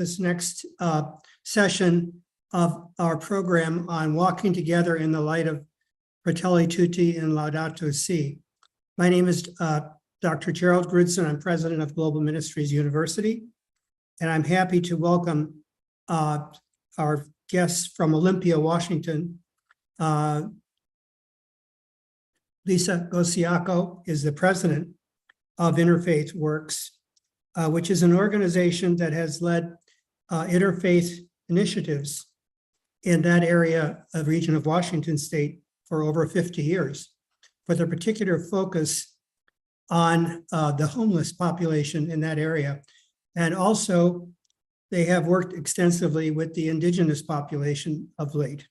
this next session of our program on walking together in the light of Fratelli Tutti and Laudato Si. My name is Dr. Gerald Grudson. I'm president of Global Ministries University, and I'm happy to welcome our guests from Olympia, Washington. Lisa Gosiaco is the president of Interfaith Works, which is an organization that has led interfaith initiatives in that area of region of Washington state for over 50 years, with a particular focus on the homeless population in that area. And also, they have worked extensively with the indigenous population of late.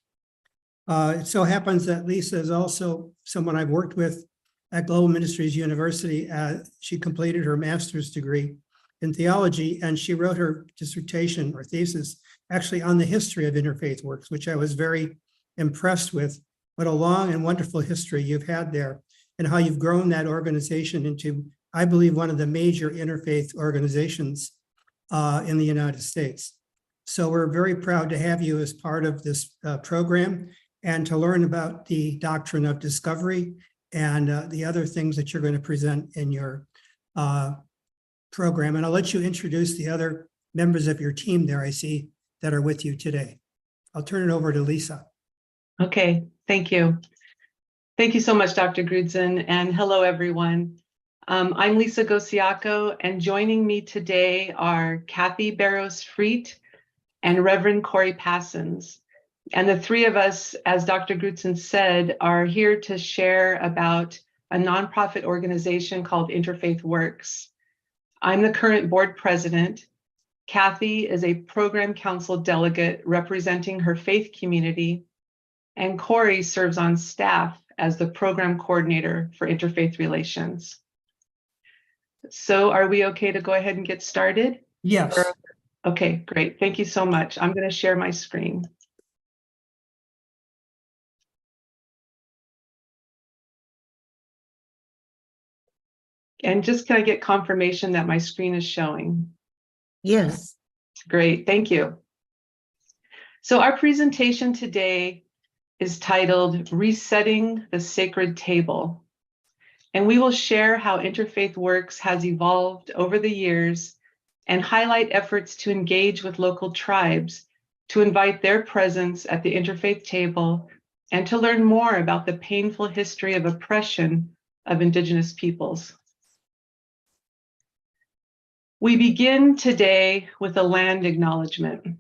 It so happens that Lisa is also someone I've worked with at Global Ministries University. She completed her master's degree in theology, and she wrote her dissertation or thesis actually on the history of Interfaith Works, which I was very impressed with. What a long and wonderful history you've had there, and how you've grown that organization into, I believe, one of the major interfaith organizations in the United States. So we're very proud to have you as part of this program and to learn about the doctrine of discovery and the other things that you're going to present in your program. And I'll let you introduce the other members of your team there I see that are with you today. I'll turn it over to Lisa. Okay, thank you. Thank you so much, Dr. Grudson, and hello, everyone. I'm Lisa Gosiaco, and joining me today are Kathy Barros-Freet and Reverend Corey Passons. And the three of us, as Dr. Grudson said, are here to share about a nonprofit organization called Interfaith Works. I'm the current board president. Kathy is a program council delegate representing her faith community, and Corey serves on staff as the program coordinator for interfaith relations. So are we okay to go ahead and get started? Yes. Okay, great. Thank you so much. I'm going to share my screen. And just can I get confirmation that my screen is showing? Yes. Great, thank you. So our presentation today is titled Resetting the Sacred Table. And we will share how Interfaith Works has evolved over the years and highlight efforts to engage with local tribes to invite their presence at the interfaith table and to learn more about the painful history of oppression of Indigenous peoples. We begin today with a land acknowledgement.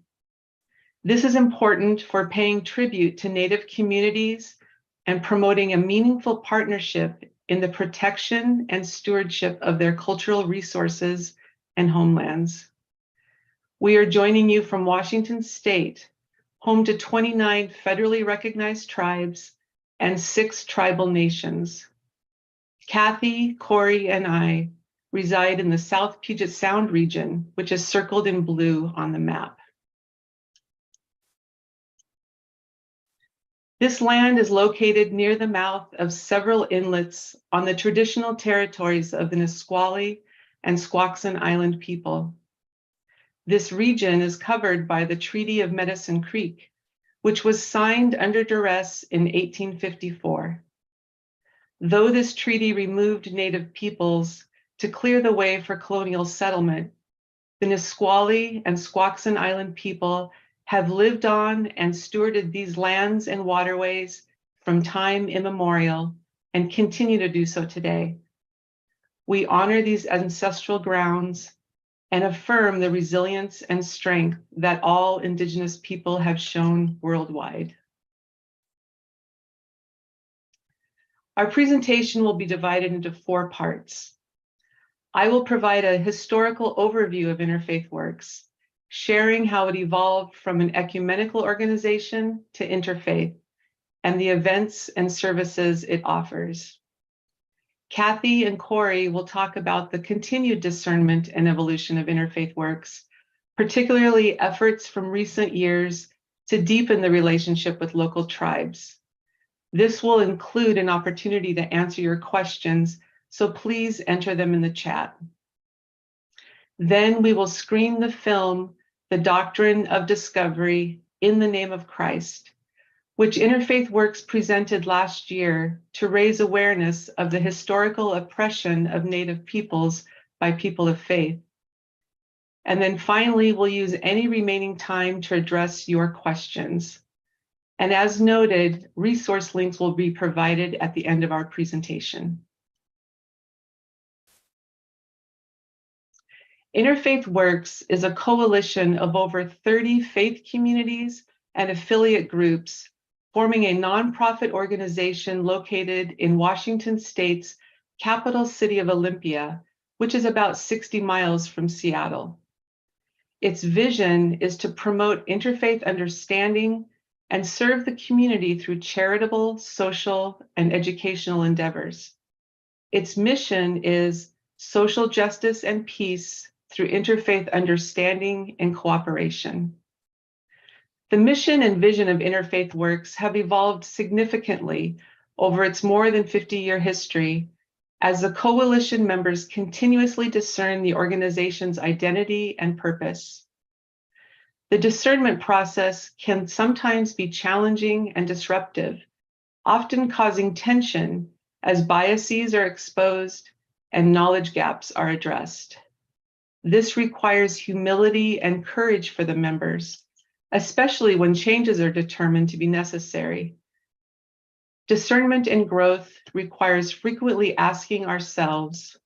This is important for paying tribute to Native communities and promoting a meaningful partnership in the protection and stewardship of their cultural resources and homelands. We are joining you from Washington State, home to 29 federally recognized tribes and 6 tribal nations. Kathy, Corey, and I reside in the South Puget Sound region, which is circled in blue on the map. This land is located near the mouth of several inlets on the traditional territories of the Nisqually and Squaxin Island people. This region is covered by the Treaty of Medicine Creek, which was signed under duress in 1854. Though this treaty removed Native peoples to clear the way for colonial settlement, the Nisqually and Squaxin Island people have lived on and stewarded these lands and waterways from time immemorial and continue to do so today. We honor these ancestral grounds and affirm the resilience and strength that all Indigenous people have shown worldwide. Our presentation will be divided into 4 parts. I will provide a historical overview of Interfaith Works, sharing how it evolved from an ecumenical organization to interfaith and the events and services it offers. Kathy and Corey will talk about the continued discernment and evolution of Interfaith Works, particularly efforts from recent years to deepen the relationship with local tribes. This will include an opportunity to answer your questions, so please enter them in the chat. Then we will screen the film the doctrine of discovery in the name of Christ, which Interfaith Works presented last year to raise awareness of the historical oppression of Native peoples by people of faith. And then finally, we'll use any remaining time to address your questions. And as noted, resource links will be provided at the end of our presentation. Interfaith Works is a coalition of over 30 faith communities and affiliate groups forming a nonprofit organization located in Washington State's capital city of Olympia, which is about 60 miles from Seattle. Its vision is to promote interfaith understanding and serve the community through charitable, social, and educational endeavors. Its mission is social justice and peace through interfaith understanding and cooperation. The mission and vision of Interfaith Works have evolved significantly over its more than 50-year history as the coalition members continuously discern the organization's identity and purpose. The discernment process can sometimes be challenging and disruptive, often causing tension as biases are exposed and knowledge gaps are addressed. This requires humility and courage for the members, especially when changes are determined to be necessary. Discernment and growth requires frequently asking ourselves,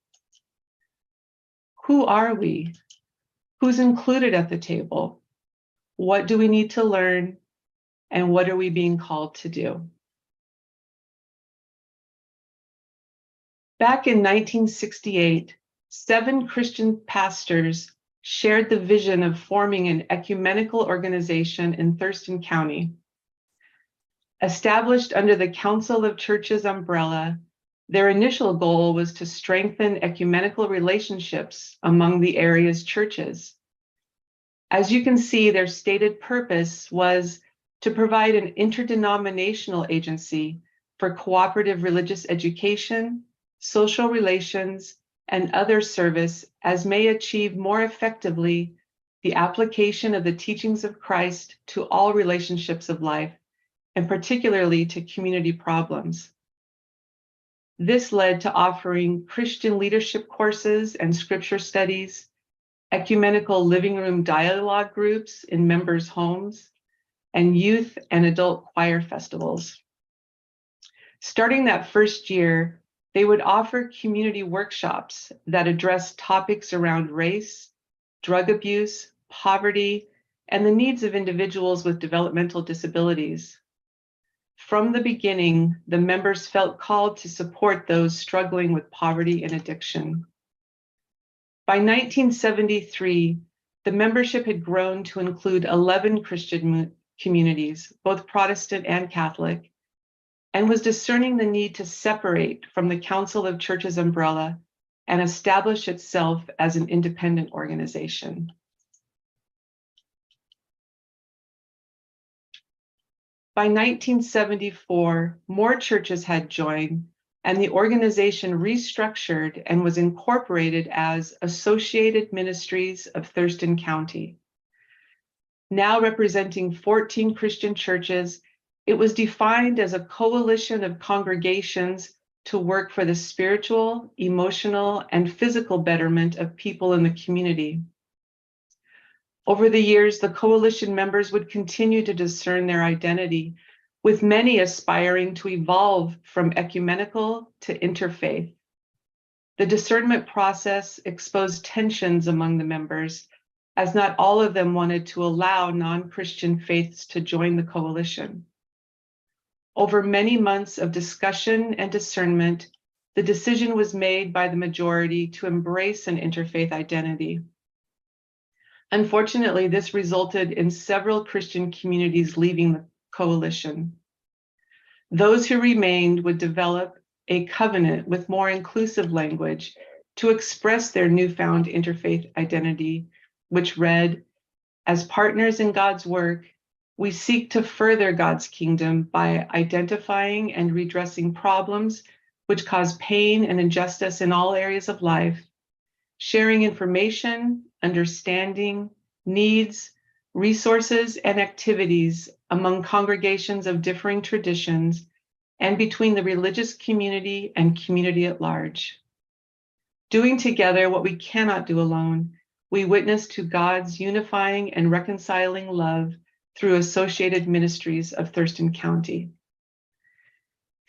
who are we? Who's included at the table? What do we need to learn? And what are we being called to do? Back in 1968, 7 Christian pastors shared the vision of forming an ecumenical organization in Thurston County. Established under the Council of Churches umbrella, their initial goal was to strengthen ecumenical relationships among the area's churches. As you can see, their stated purpose was to provide an interdenominational agency for cooperative religious education, social relations, and other service as may achieve more effectively the application of the teachings of Christ to all relationships of life, and particularly to community problems. This led to offering Christian leadership courses and scripture studies, ecumenical living room dialogue groups in members' homes, and youth and adult choir festivals. Starting that first year, they would offer community workshops that address topics around race, drug abuse, poverty, and the needs of individuals with developmental disabilities. From the beginning, the members felt called to support those struggling with poverty and addiction. By 1973, the membership had grown to include 11 Christian communities, both Protestant and Catholic, and was discerning the need to separate from the Council of Churches umbrella and establish itself as an independent organization. By 1974, more churches had joined, and the organization restructured and was incorporated as Associated Ministries of Thurston County. Now representing 14 Christian churches, it was defined as a coalition of congregations to work for the spiritual, emotional, and physical betterment of people in the community. Over the years, the coalition members would continue to discern their identity, with many aspiring to evolve from ecumenical to interfaith. The discernment process exposed tensions among the members, as not all of them wanted to allow non-Christian faiths to join the coalition. Over many months of discussion and discernment, the decision was made by the majority to embrace an interfaith identity. Unfortunately, this resulted in several Christian communities leaving the coalition. Those who remained would develop a covenant with more inclusive language to express their newfound interfaith identity, which read, "As partners in God's work, we seek to further God's kingdom by identifying and redressing problems which cause pain and injustice in all areas of life, sharing information, understanding, needs, resources, and activities among congregations of differing traditions and between the religious community and community at large. Doing together what we cannot do alone, we witness to God's unifying and reconciling love through associated ministries of Thurston County.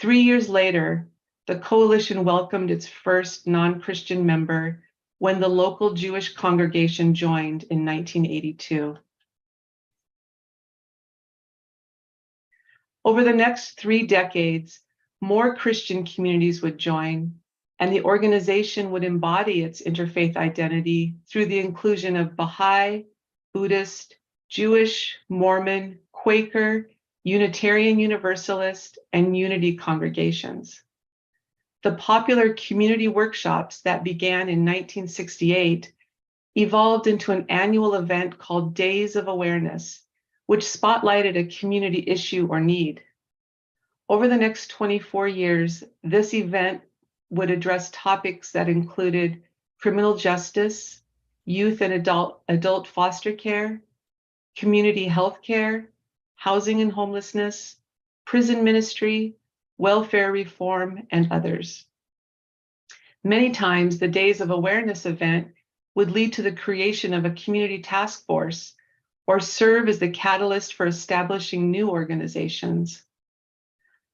3 years later, the coalition welcomed its first non-Christian member when the local Jewish congregation joined in 1982. Over the next 3 decades, more Christian communities would join, and the organization would embody its interfaith identity through the inclusion of Baha'i, Buddhist, Jewish, Mormon, Quaker, Unitarian Universalist, and Unity congregations. The popular community workshops that began in 1968 evolved into an annual event called Days of Awareness, which spotlighted a community issue or need. Over the next 24 years, this event would address topics that included criminal justice, youth and adult foster care, community health care, housing and homelessness, prison ministry, welfare reform, and others. Many times, the Days of Awareness event would lead to the creation of a community task force or serve as the catalyst for establishing new organizations.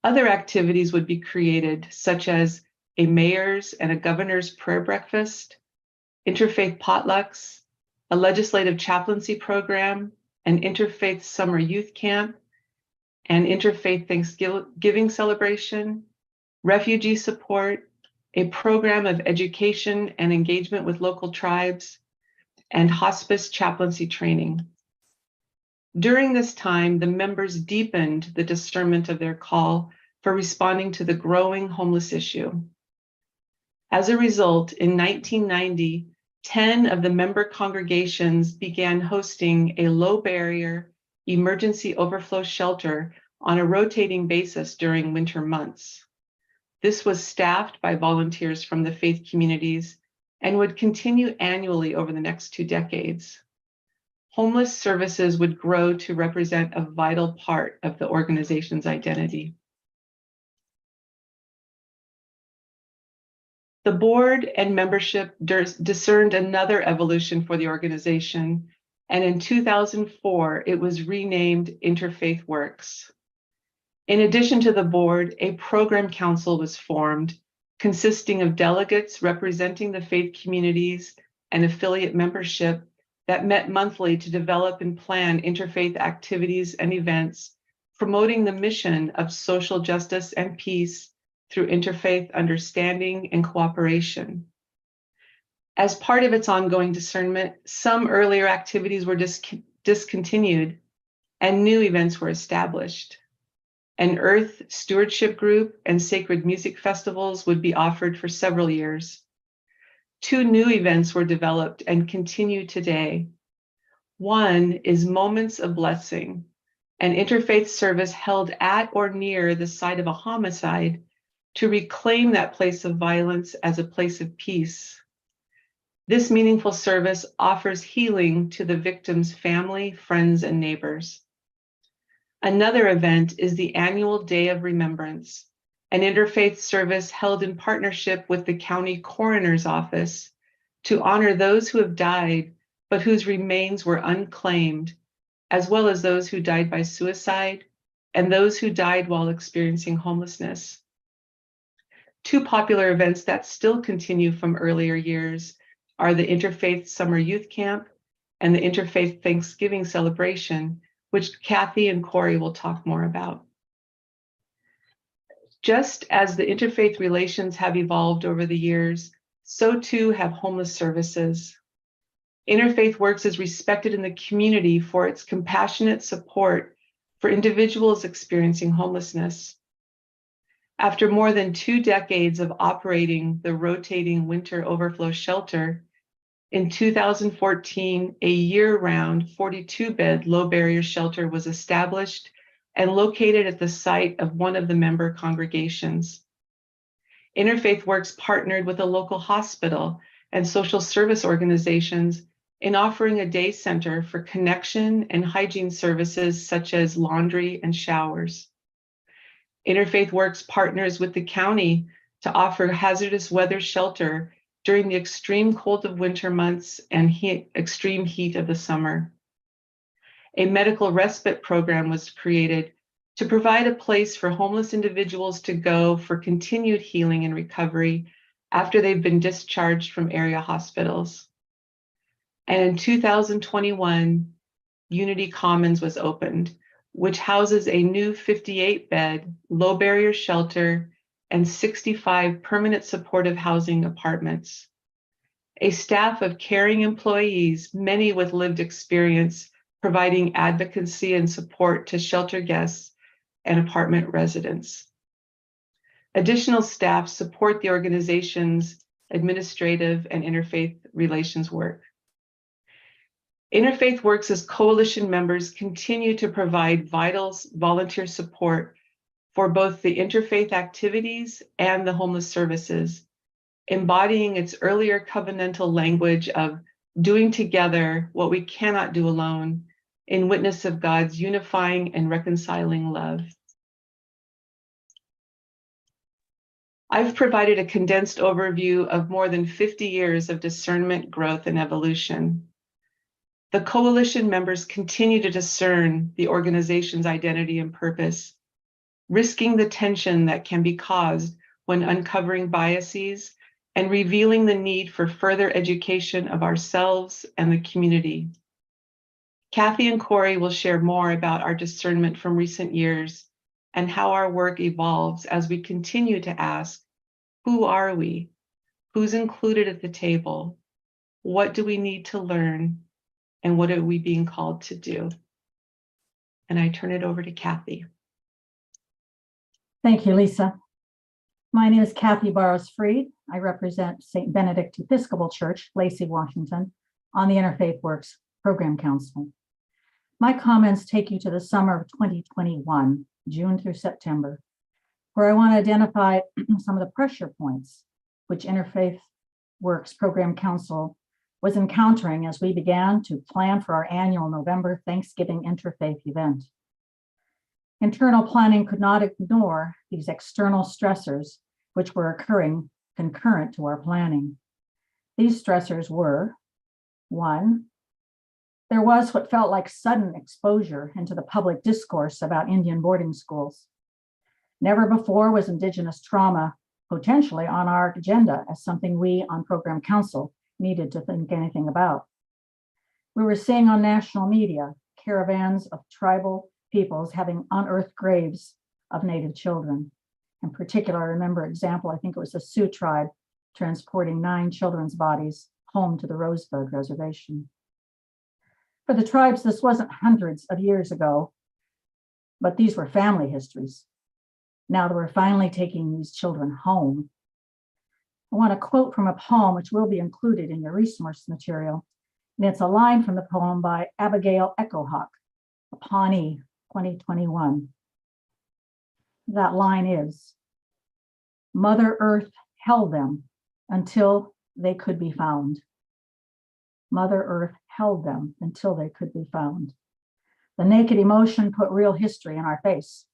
Other activities would be created, such as a mayor's and a governor's prayer breakfast, interfaith potlucks, a legislative chaplaincy program, an interfaith summer youth camp, an interfaith Thanksgiving celebration, refugee support, a program of education and engagement with local tribes, and hospice chaplaincy training. During this time, the members deepened the discernment of their call for responding to the growing homeless issue. As a result, in 1990, 10 of the member congregations began hosting a low-barrier emergency overflow shelter on a rotating basis during winter months. This was staffed by volunteers from the faith communities and would continue annually over the next 2 decades. Homeless services would grow to represent a vital part of the organization's identity. The board and membership discerned another evolution for the organization, and in 2004, it was renamed Interfaith Works. In addition to the board, a program council was formed, consisting of delegates representing the faith communities and affiliate membership that met monthly to develop and plan interfaith activities and events, promoting the mission of social justice and peace through interfaith understanding and cooperation. As part of its ongoing discernment, some earlier activities were discontinued and new events were established. An Earth Stewardship Group and sacred music festivals would be offered for several years. 2 new events were developed and continue today. One is Moments of Blessing, an interfaith service held at or near the site of a homicide to reclaim that place of violence as a place of peace. This meaningful service offers healing to the victim's family, friends, and neighbors. Another event is the annual Day of Remembrance, an interfaith service held in partnership with the county coroner's office to honor those who have died but whose remains were unclaimed, as well as those who died by suicide and those who died while experiencing homelessness. 2 popular events that still continue from earlier years are the Interfaith Summer Youth Camp and the Interfaith Thanksgiving celebration, which Kathy and Corey will talk more about. Just as the interfaith relations have evolved over the years, so too have homeless services. Interfaith Works is respected in the community for its compassionate support for individuals experiencing homelessness. After more than 2 decades of operating the rotating winter overflow shelter, in 2014, a year-round 42-bed low-barrier shelter was established and located at the site of one of the member congregations. Interfaith Works partnered with a local hospital and social service organizations in offering a day center for connection and hygiene services such as laundry and showers. Interfaith Works partners with the county to offer hazardous weather shelter during the extreme cold of winter months and extreme heat of the summer. A medical respite program was created to provide a place for homeless individuals to go for continued healing and recovery after they've been discharged from area hospitals. And in 2021, Unity Commons was opened, which houses a new 58-bed, low-barrier shelter and 65 permanent supportive housing apartments. A staff of caring employees, many with lived experience, providing advocacy and support to shelter guests and apartment residents. Additional staff support the organization's administrative and interfaith relations work. Interfaith Works' coalition members continue to provide vital volunteer support for both the interfaith activities and the homeless services, embodying its earlier covenantal language of doing together what we cannot do alone in witness of God's unifying and reconciling love. I've provided a condensed overview of more than 50 years of discernment, growth, and evolution. The coalition members continue to discern the organization's identity and purpose, risking the tension that can be caused when uncovering biases and revealing the need for further education of ourselves and the community. Kathy and Corey will share more about our discernment from recent years and how our work evolves as we continue to ask, who are we? Who's included at the table? What do we need to learn? And what are we being called to do? And I turn it over to Kathy. Thank you, Lisa. My name is Kathy Barrows-Freed. I represent St. Benedict Episcopal Church, Lacey, Washington, on the Interfaith Works Program Council. My comments take you to the summer of 2021, June through September, where I want to identify some of the pressure points which Interfaith Works Program Council was encountering as we began to plan for our annual November Thanksgiving Interfaith event. Internal planning could not ignore these external stressors which were occurring concurrent to our planning. These stressors were, one, there was what felt like sudden exposure into the public discourse about Indian boarding schools. Never before was Indigenous trauma potentially on our agenda as something we on Program Council needed to think anything about. We were seeing on national media caravans of tribal peoples having unearthed graves of Native children. In particular, I remember an example, I think it was the Sioux tribe transporting 9 children's bodies home to the Rosebud Reservation. For the tribes, this wasn't hundreds of years ago, but these were family histories. Now that we're finally taking these children home, I want to quote from a poem which will be included in your resource material. And it's a line from the poem by Abigail Echohawk, a Pawnee, 2021. That line is, Mother Earth held them until they could be found. Mother Earth held them until they could be found. The naked emotion put real history in our face.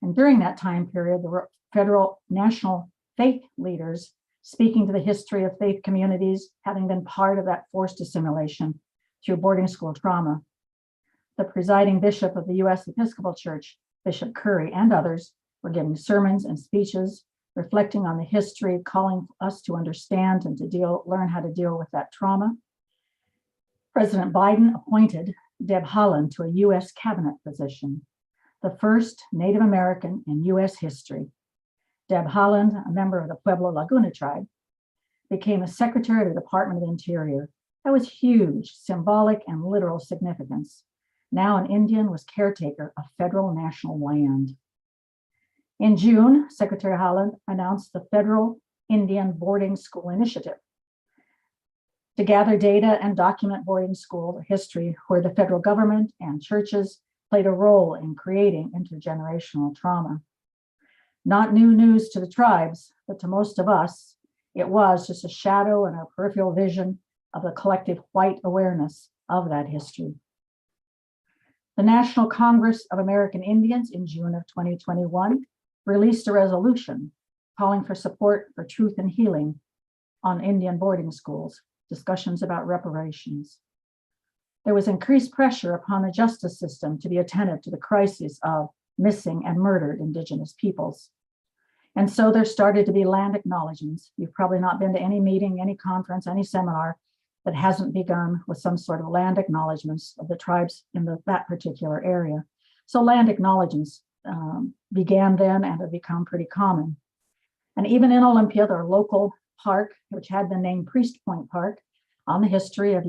And during that time period, the federal national faith leaders speaking to the history of faith communities, having been part of that forced assimilation through boarding school trauma. The presiding bishop of the U.S. Episcopal Church, Bishop Curry, and others were giving sermons and speeches, reflecting on the history, calling us to understand and to learn how to deal with that trauma. President Biden appointed Deb Haaland to a U.S. cabinet position, the first Native American in U.S. history. Deb Haaland, a member of the Pueblo Laguna tribe, became a secretary of the Department of Interior. That was huge, symbolic and literal significance. Now an Indian was caretaker of federal national land. In June, Secretary Haaland announced the Federal Indian Boarding School Initiative to gather data and document boarding school history where the federal government and churches played a role in creating intergenerational trauma. Not new news to the tribes, but to most of us, it was just a shadow in our peripheral vision of the collective white awareness of that history. The National Congress of American Indians in June of 2021 released a resolution calling for support for truth and healing on Indian boarding schools, discussions about reparations. There was increased pressure upon the justice system to be attentive to the crises of missing and murdered Indigenous peoples. And so there started to be land acknowledgements. You've probably not been to any meeting, any conference, any seminar that hasn't begun with some sort of land acknowledgements of the tribes in that particular area. So land acknowledgements began then and have become pretty common. And even in Olympia, their local park, which had the name Priest Point Park, on the history of,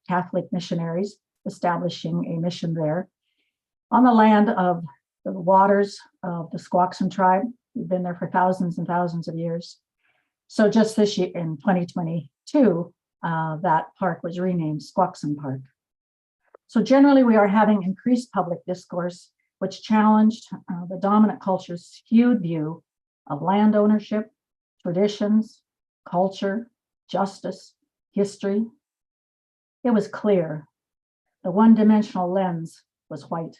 Catholic missionaries establishing a mission there, on the land of the waters of the Squaxin tribe, who've been there for thousands and thousands of years. So just this year, in 2022, that park was renamed Squaxin Park. So generally, we are having increased public discourse, which challenged the dominant culture's skewed view of land ownership, traditions, culture, justice, history. It was clear the one-dimensional lens was white.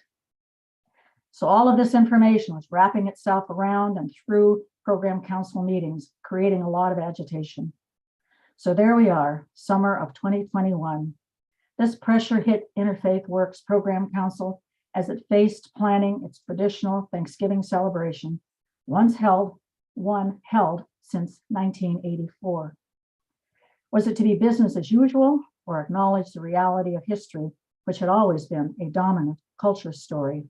So all of this information was wrapping itself around and through program council meetings, creating a lot of agitation. So there we are, summer of 2021. This pressure hit Interfaith Works Program Council as it faced planning its traditional Thanksgiving celebration, one held since 1984. Was it to be business as usual or acknowledge the reality of history, which had always been a dominant culture story?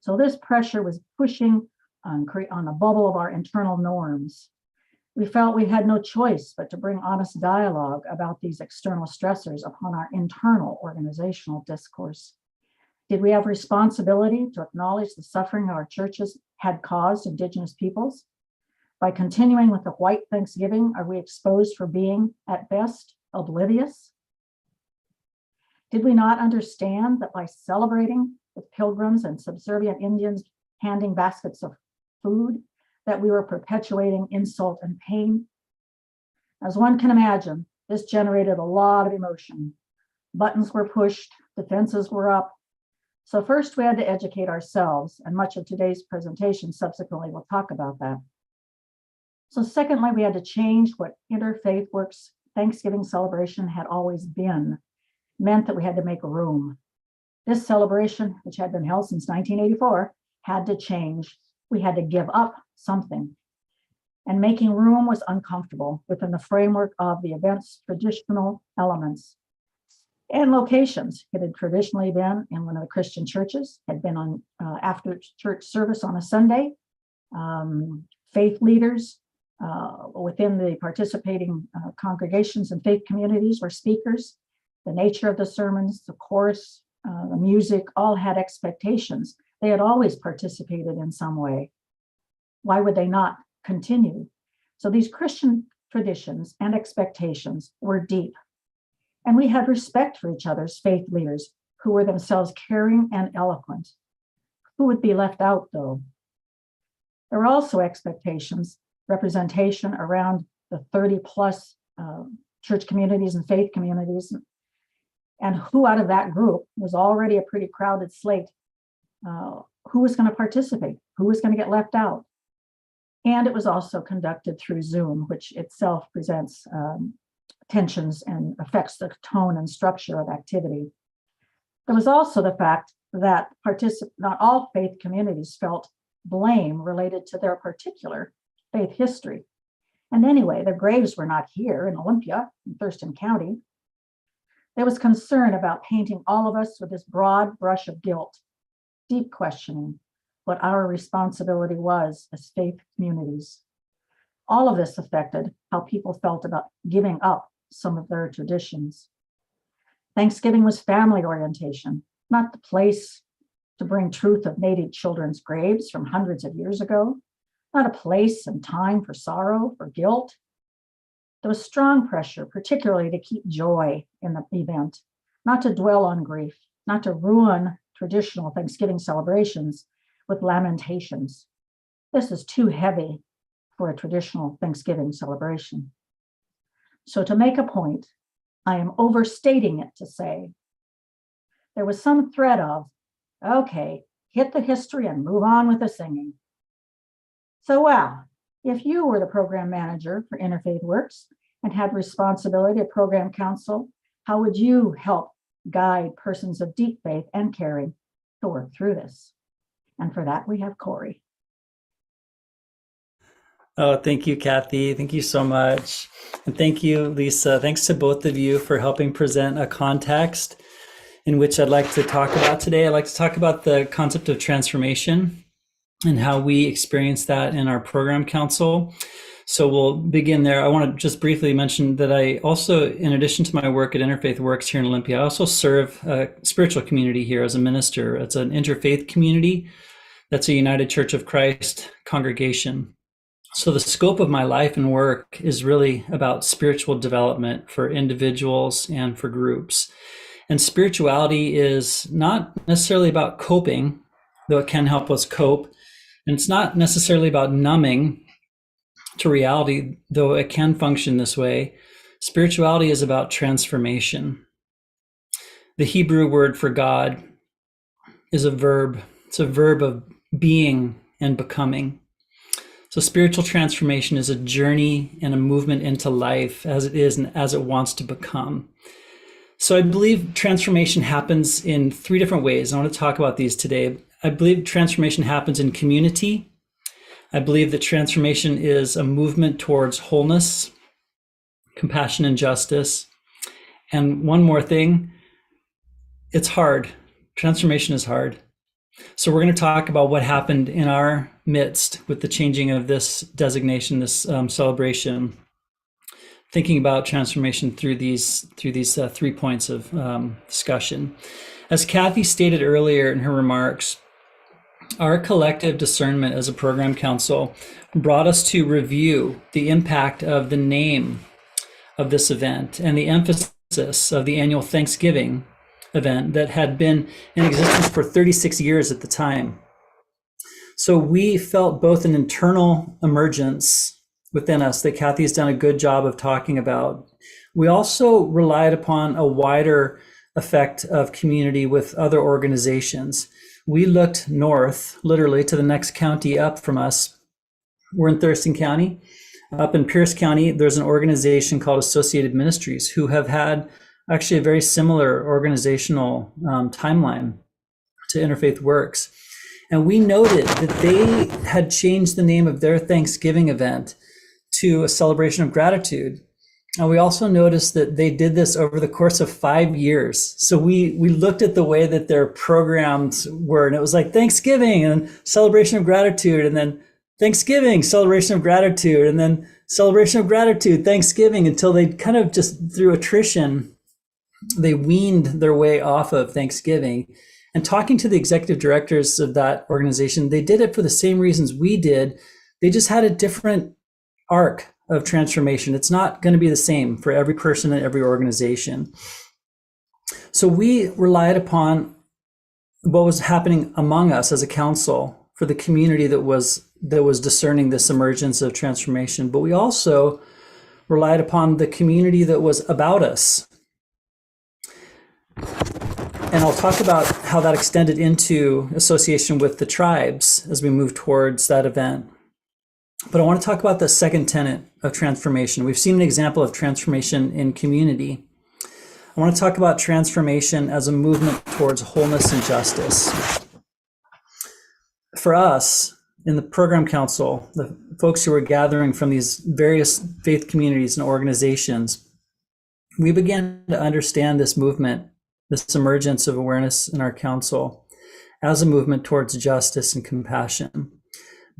So this pressure was pushing on the bubble of our internal norms. We felt we had no choice but to bring honest dialogue about these external stressors upon our internal organizational discourse. Did we have responsibility to acknowledge the suffering our churches had caused Indigenous peoples? By continuing with the white Thanksgiving, are we exposed for being, at best, oblivious? Did we not understand that by celebrating with pilgrims and subservient Indians handing baskets of food, that we were perpetuating insult and pain? As one can imagine, this generated a lot of emotion. Buttons were pushed, defenses were up. So first we had to educate ourselves, and much of today's presentation subsequently will talk about that. So secondly, we had to change what Interfaith Works Thanksgiving celebration had always been. Meant that we had to make room. This celebration, which had been held since 1984, had to change. We had to give up something. And making room was uncomfortable within the framework of the event's traditional elements and locations. It had traditionally been in one of the Christian churches, had been on after church service on a Sunday. Faith leaders within the participating congregations and faith communities were speakers. The nature of the sermons, the chorus, the music, all had expectations. They had always participated in some way. Why would they not continue? So these Christian traditions and expectations were deep. And we had respect for each other's faith leaders who were themselves caring and eloquent. Who would be left out, though? There were also expectations, representation around the 30 plus church communities and faith communities. And who out of that group was already a pretty crowded slate? Who was going to participate? Who was going to get left out? And it was also conducted through Zoom, which itself presents tensions and affects the tone and structure of activity. There was also the fact that not all faith communities felt blame related to their particular faith history. And anyway, their graves were not here in Olympia, in Thurston County. There was concern about painting all of us with this broad brush of guilt, deep questioning what our responsibility was as faith communities. All of this affected how people felt about giving up some of their traditions. Thanksgiving was family orientation, not the place to bring truth of Native children's graves from hundreds of years ago, not a place and time for sorrow, for guilt. There was strong pressure, particularly to keep joy in the event, not to dwell on grief, not to ruin traditional Thanksgiving celebrations with lamentations. This is too heavy for a traditional Thanksgiving celebration. So to make a point, I am overstating it to say there was some thread of, okay, hit the history and move on with the singing. So, wow, if you were the program manager for Interfaith Works and had responsibility of program council, how would you help guide persons of deep faith and caring to work through this? And for that, we have Corey. Oh, thank you, Kathy. Thank you so much. And thank you, Lisa. Thanks to both of you for helping present a context in which I'd like to talk about today. I'd like to talk about the concept of transformation and how we experience that in our program council. So we'll begin there. I want to just briefly mention that I also, in addition to my work at Interfaith Works here in Olympia, I also serve a spiritual community here as a minister. It's an interfaith community that's a United Church of Christ congregation. So the scope of my life and work is really about spiritual development for individuals and for groups. And spirituality is not necessarily about coping, though it can help us cope. And it's not necessarily about numbing to reality, though it can function this way. Spirituality is about transformation. The Hebrew word for God is a verb. It's a verb of being and becoming. So spiritual transformation is a journey and a movement into life as it is and as it wants to become. So I believe transformation happens in three different ways. I want to talk about these today. I believe transformation happens in community. I believe that transformation is a movement towards wholeness, compassion, and justice. And one more thing, it's hard. Transformation is hard. So we're going to talk about what happened in our midst with the changing of this designation, this celebration, thinking about transformation through these 3 points of discussion. As Kathy stated earlier in her remarks, our collective discernment as a program council brought us to review the impact of the name of this event and the emphasis of the annual Thanksgiving event that had been in existence for 36 years at the time. So we felt both an internal emergence within us that Kathy's done a good job of talking about. We also relied upon a wider effect of community with other organizations. We looked north, literally to the next county up from us. We're in Thurston County. Up in Pierce County, there's an organization called Associated Ministries who have had actually a very similar organizational timeline to Interfaith Works. And we noted that they had changed the name of their Thanksgiving event to a celebration of gratitude. And we also noticed that they did this over the course of 5 years. So we looked at the way that their programs were, and it was like Thanksgiving and celebration of gratitude, and then Thanksgiving, celebration of gratitude, and then celebration of gratitude, Thanksgiving, until they kind of just through attrition, they weaned their way off of Thanksgiving. And talking to the executive directors of that organization, they did it for the same reasons we did. They just had a different arc of transformation. It's not going to be the same for every person and every organization. So we relied upon what was happening among us as a council for the community that was discerning this emergence of transformation. But we also relied upon the community that was about us. And I'll talk about how that extended into association with the tribes as we move towards that event. But I want to talk about the second tenet of transformation. We've seen an example of transformation in community. I want to talk about transformation as a movement towards wholeness and justice. For us, in the program council, the folks who were gathering from these various faith communities and organizations, we began to understand this movement, this emergence of awareness in our council as a movement towards justice and compassion.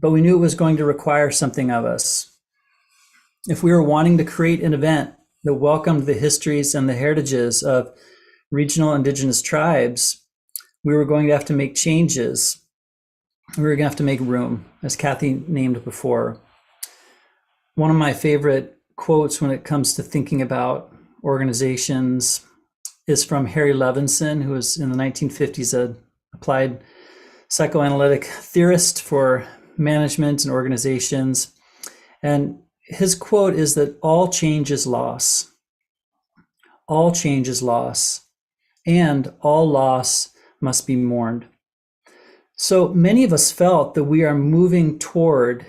But we knew it was going to require something of us. If we were wanting to create an event that welcomed the histories and the heritages of regional Indigenous tribes, we were going to have to make changes. We were going to have to make room, as Kathy named before. One of my favorite quotes when it comes to thinking about organizations is from Harry Levinson, who was in the 1950s an applied psychoanalytic theorist for management and organizations. And his quote is that all change is loss. all change is loss, and all loss must be mourned. So many of us felt that we are moving toward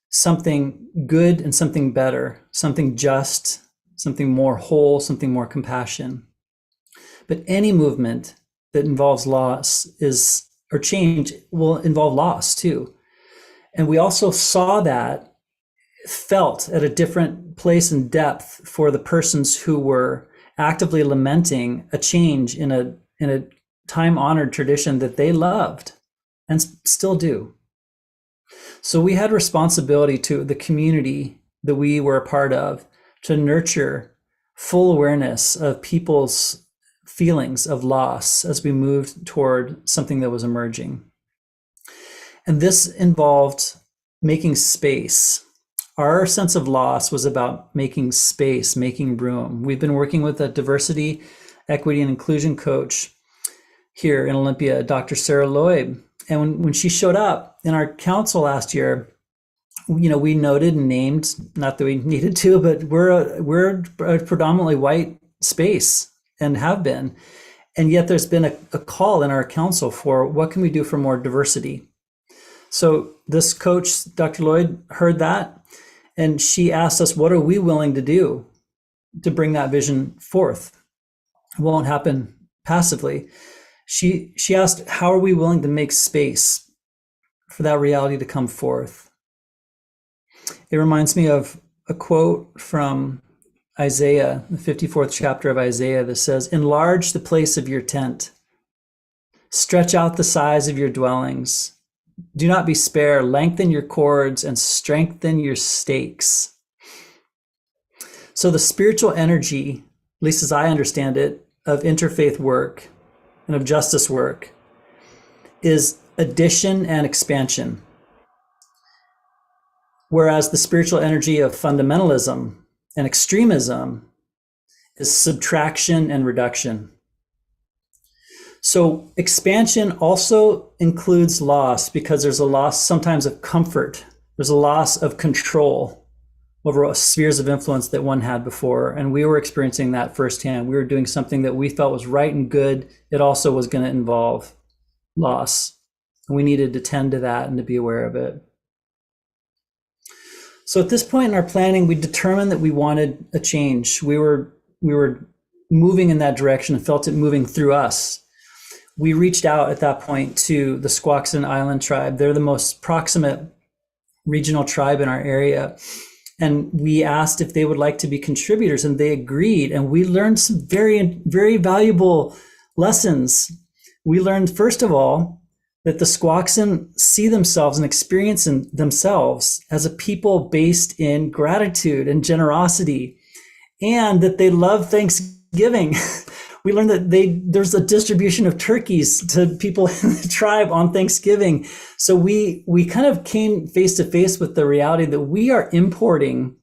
something good and something better, something just, something more whole, something more compassion. But any movement that involves loss or change will involve loss too. And we also saw that felt at a different place and depth for the persons who were actively lamenting a change in a time-honored tradition that they loved and still do. So we had responsibility to the community that we were a part of to nurture full awareness of people's feelings of loss as we moved toward something that was emerging. And this involved making space. Our sense of loss was about making space, making room. We've been working with a diversity, equity, and inclusion coach here in Olympia, Dr. Sarah Lloyd. And when she showed up in our council last year, we noted and named, not that we needed to, but we're a predominantly white space and have been. And yet there's been a call in our council for what can we do for more diversity? So this coach, Dr. Lloyd, heard that, and she asked us, what are we willing to do to bring that vision forth? It won't happen passively. She asked, how are we willing to make space for that reality to come forth? It reminds me of a quote from Isaiah, the 54th chapter of Isaiah, that says, enlarge the place of your tent, stretch out the size of your dwellings. Do not be spare, lengthen your cords and strengthen your stakes. So the spiritual energy, at least as I understand it, of interfaith work and of justice work is addition and expansion. Whereas the spiritual energy of fundamentalism and extremism is subtraction and reduction. So expansion also includes loss because there's a loss sometimes of comfort. There's a loss of control over spheres of influence that one had before. And we were experiencing that firsthand. We were doing something that we felt was right and good. It also was going to involve loss. And we needed to tend to that and to be aware of it. So at this point in our planning, we determined that we wanted a change. We were moving in that direction and felt it moving through us. We reached out at that point to the Squaxin Island tribe. They're the most proximate regional tribe in our area. And we asked if they would like to be contributors, and they agreed. And we learned some very, very valuable lessons. We learned, first of all, that the Squaxin see themselves and experience themselves as a people based in gratitude and generosity, and that they love Thanksgiving. We learned that there's a distribution of turkeys to people in the tribe on Thanksgiving. So we kind of came face to face with the reality that we're importing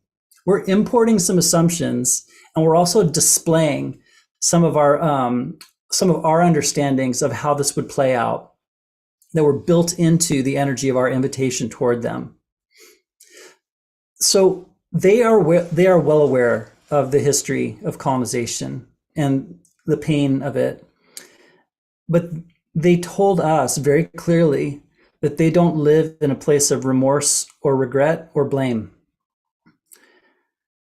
some assumptions, and we're also displaying some of our understandings of how this would play out that were built into the energy of our invitation toward them. So they are well aware of the history of colonization and the pain of it. But they told us very clearly that they don't live in a place of remorse or regret or blame.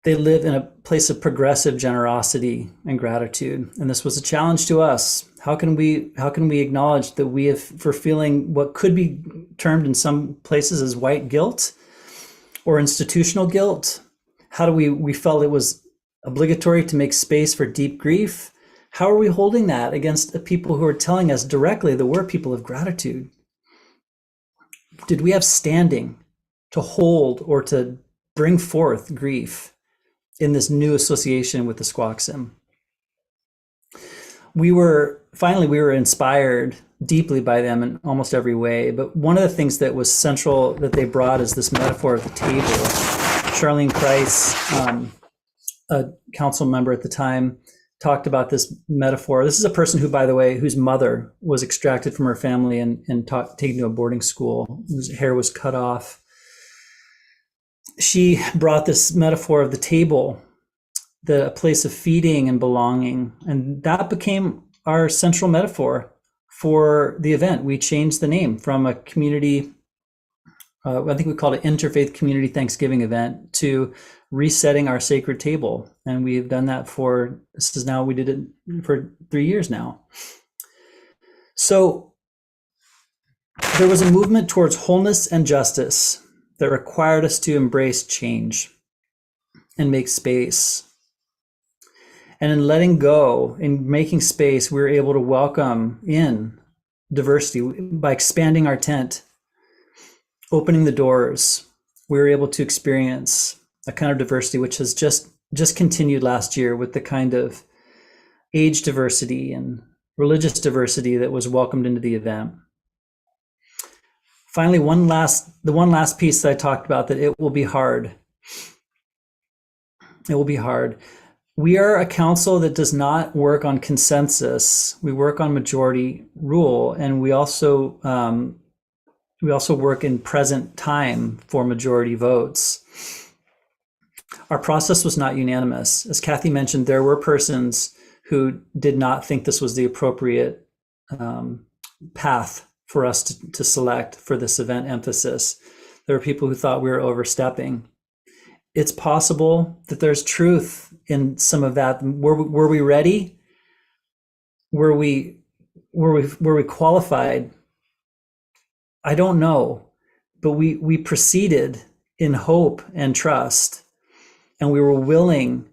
They live in a place of progressive generosity and gratitude. And this was a challenge to us. How can we acknowledge that we have, for feeling what could be termed in some places as white guilt or institutional guilt? How do we felt it was obligatory to make space for deep grief? How are we holding that against the people who are telling us directly that we're people of gratitude? Did we have standing to hold or to bring forth grief in this new association with the Squaxin? We were inspired deeply by them in almost every way. But one of the things that was central that they brought is this metaphor of the table. Charlene Price, a council member at the time, talked about this metaphor. This is a person who, by the way, whose mother was extracted from her family and taken to a boarding school, whose hair was cut off. She brought this metaphor of the table a place of feeding and belonging. And that became our central metaphor for the event. We changed the name from a community, I think we called it Interfaith Community Thanksgiving event, to resetting our sacred table. And we've done that we did it for 3 years now. So there was a movement towards wholeness and justice that required us to embrace change and make space. And in letting go, in making space, we were able to welcome in diversity by expanding our tent, opening the doors. We were able to experience a kind of diversity which has just continued last year with the kind of age diversity and religious diversity that was welcomed into the event. Finally, the one last piece that I talked about, that it will be hard. It will be hard. We are a council that does not work on consensus. We work on majority rule, and we also work in present time for majority votes. Our process was not unanimous. As Kathy mentioned, there were persons who did not think this was the appropriate path for us to select for this event emphasis. There were people who thought we were overstepping. It's possible that there's truth in some of that. Were we ready? Were we qualified? I don't know, but we proceeded in hope and trust, and we were willing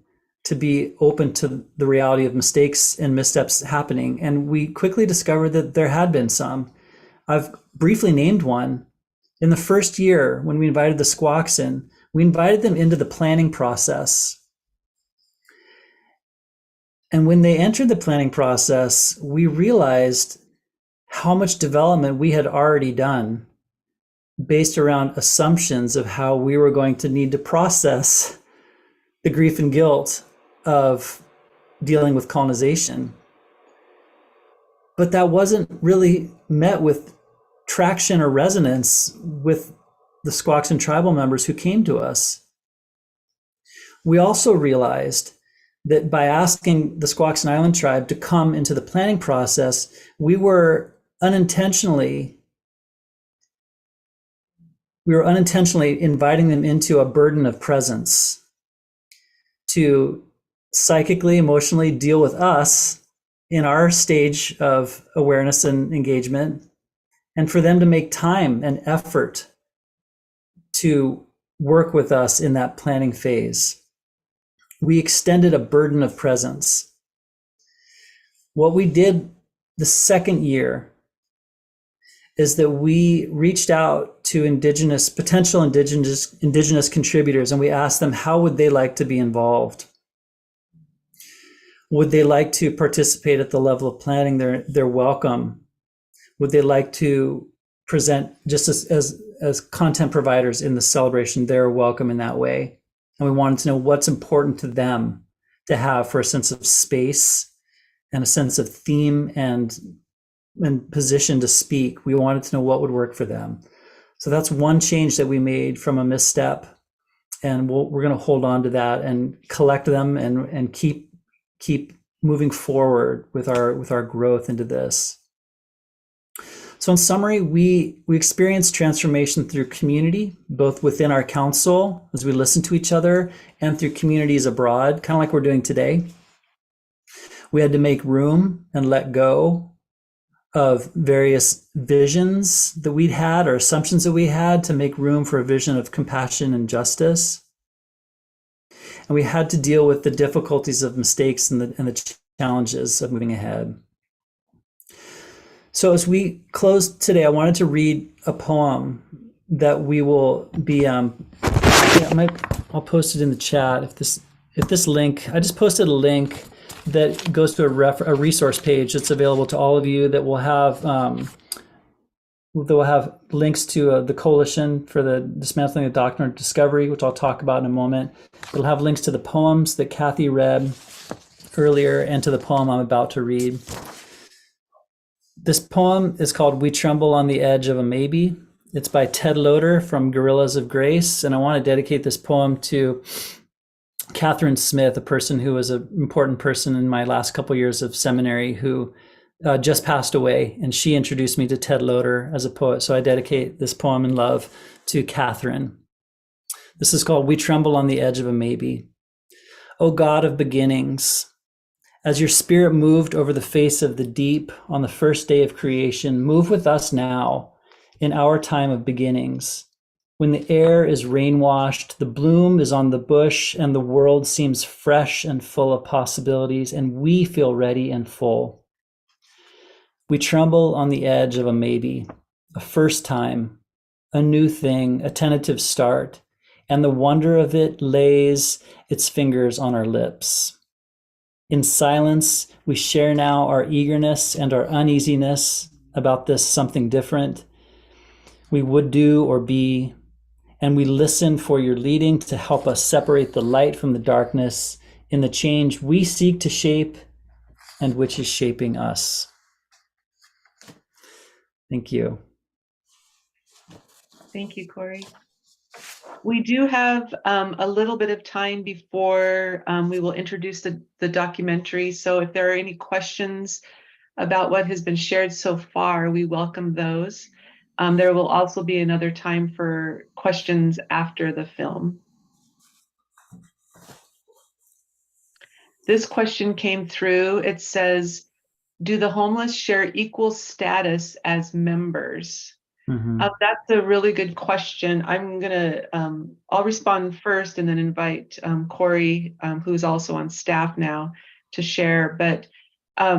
to be open to the reality of mistakes and missteps happening. And we quickly discovered that there had been some. I've briefly named one. In the first year, when we invited the Squawks in, we invited them into the planning process. And when they entered the planning process, we realized how much development we had already done based around assumptions of how we were going to need to process the grief and guilt of dealing with colonization. But that wasn't really met with traction or resonance with the Squawks and tribal members who came to us. We also realized that by asking the Squawks and Island Tribe to come into the planning process, we were unintentionally inviting them into a burden of presence to psychically, emotionally deal with us in our stage of awareness and engagement, and for them to make time and effort to work with us in that planning phase. We extended a burden of presence. What we did the second year is that we reached out to potential indigenous contributors, and we asked them, how would they like to be involved? Would they like to participate at the level of planning? They're welcome. Would they like to present just as content providers in the celebration? They're welcome in that way. And we wanted to know what's important to them to have for a sense of space and a sense of theme and position to speak. We wanted to know what would work for them. So that's one change that we made from a misstep. And we're going to hold on to that and collect them and keep moving forward with our growth into this. So in summary, we experienced transformation through community, both within our council as we listen to each other, and through communities abroad, kind of like we're doing today. We had to make room and let go of various visions that we'd had or assumptions that we had to make room for a vision of compassion and justice. And we had to deal with the difficulties of mistakes and the challenges of moving ahead. So as we close today, I wanted to read a poem that we will be, I'll post it in the chat. If this link, I just posted a link that goes to a resource page that's available to all of you that will have links to the Coalition for the Dismantling the Doctrine of Discovery, which I'll talk about in a moment. It'll have links to the poems that Kathy read earlier and to the poem I'm about to read. This poem is called We Tremble on the Edge of a Maybe. It's by Ted Loder from Guerrillas of Grace. And I want to dedicate this poem to Catherine Smith, a person who was an important person in my last couple years of seminary, who just passed away, and she introduced me to Ted Loder as a poet. So I dedicate this poem in love to Catherine. This is called We Tremble on the Edge of a Maybe. O God of beginnings, as your spirit moved over the face of the deep on the first day of creation, move with us now in our time of beginnings. When the air is rain-washed, the bloom is on the bush, and the world seems fresh and full of possibilities, and we feel ready and full. We tremble on the edge of a maybe, a first time, a new thing, a tentative start, and the wonder of it lays its fingers on our lips. In silence, we share now our eagerness and our uneasiness about this something different we would do or be, and we listen for your leading to help us separate the light from the darkness in the change we seek to shape and which is shaping us. Thank you. Thank you, Corey. We do have a little bit of time before we will introduce the documentary. So if there are any questions about what has been shared so far, we welcome those. There will also be another time for questions after the film. This question came through. It says, do the homeless share equal status as members? Mm-hmm. That's a really good question. I'm gonna, I'll respond first and then invite Corey, who's also on staff now, to share. But I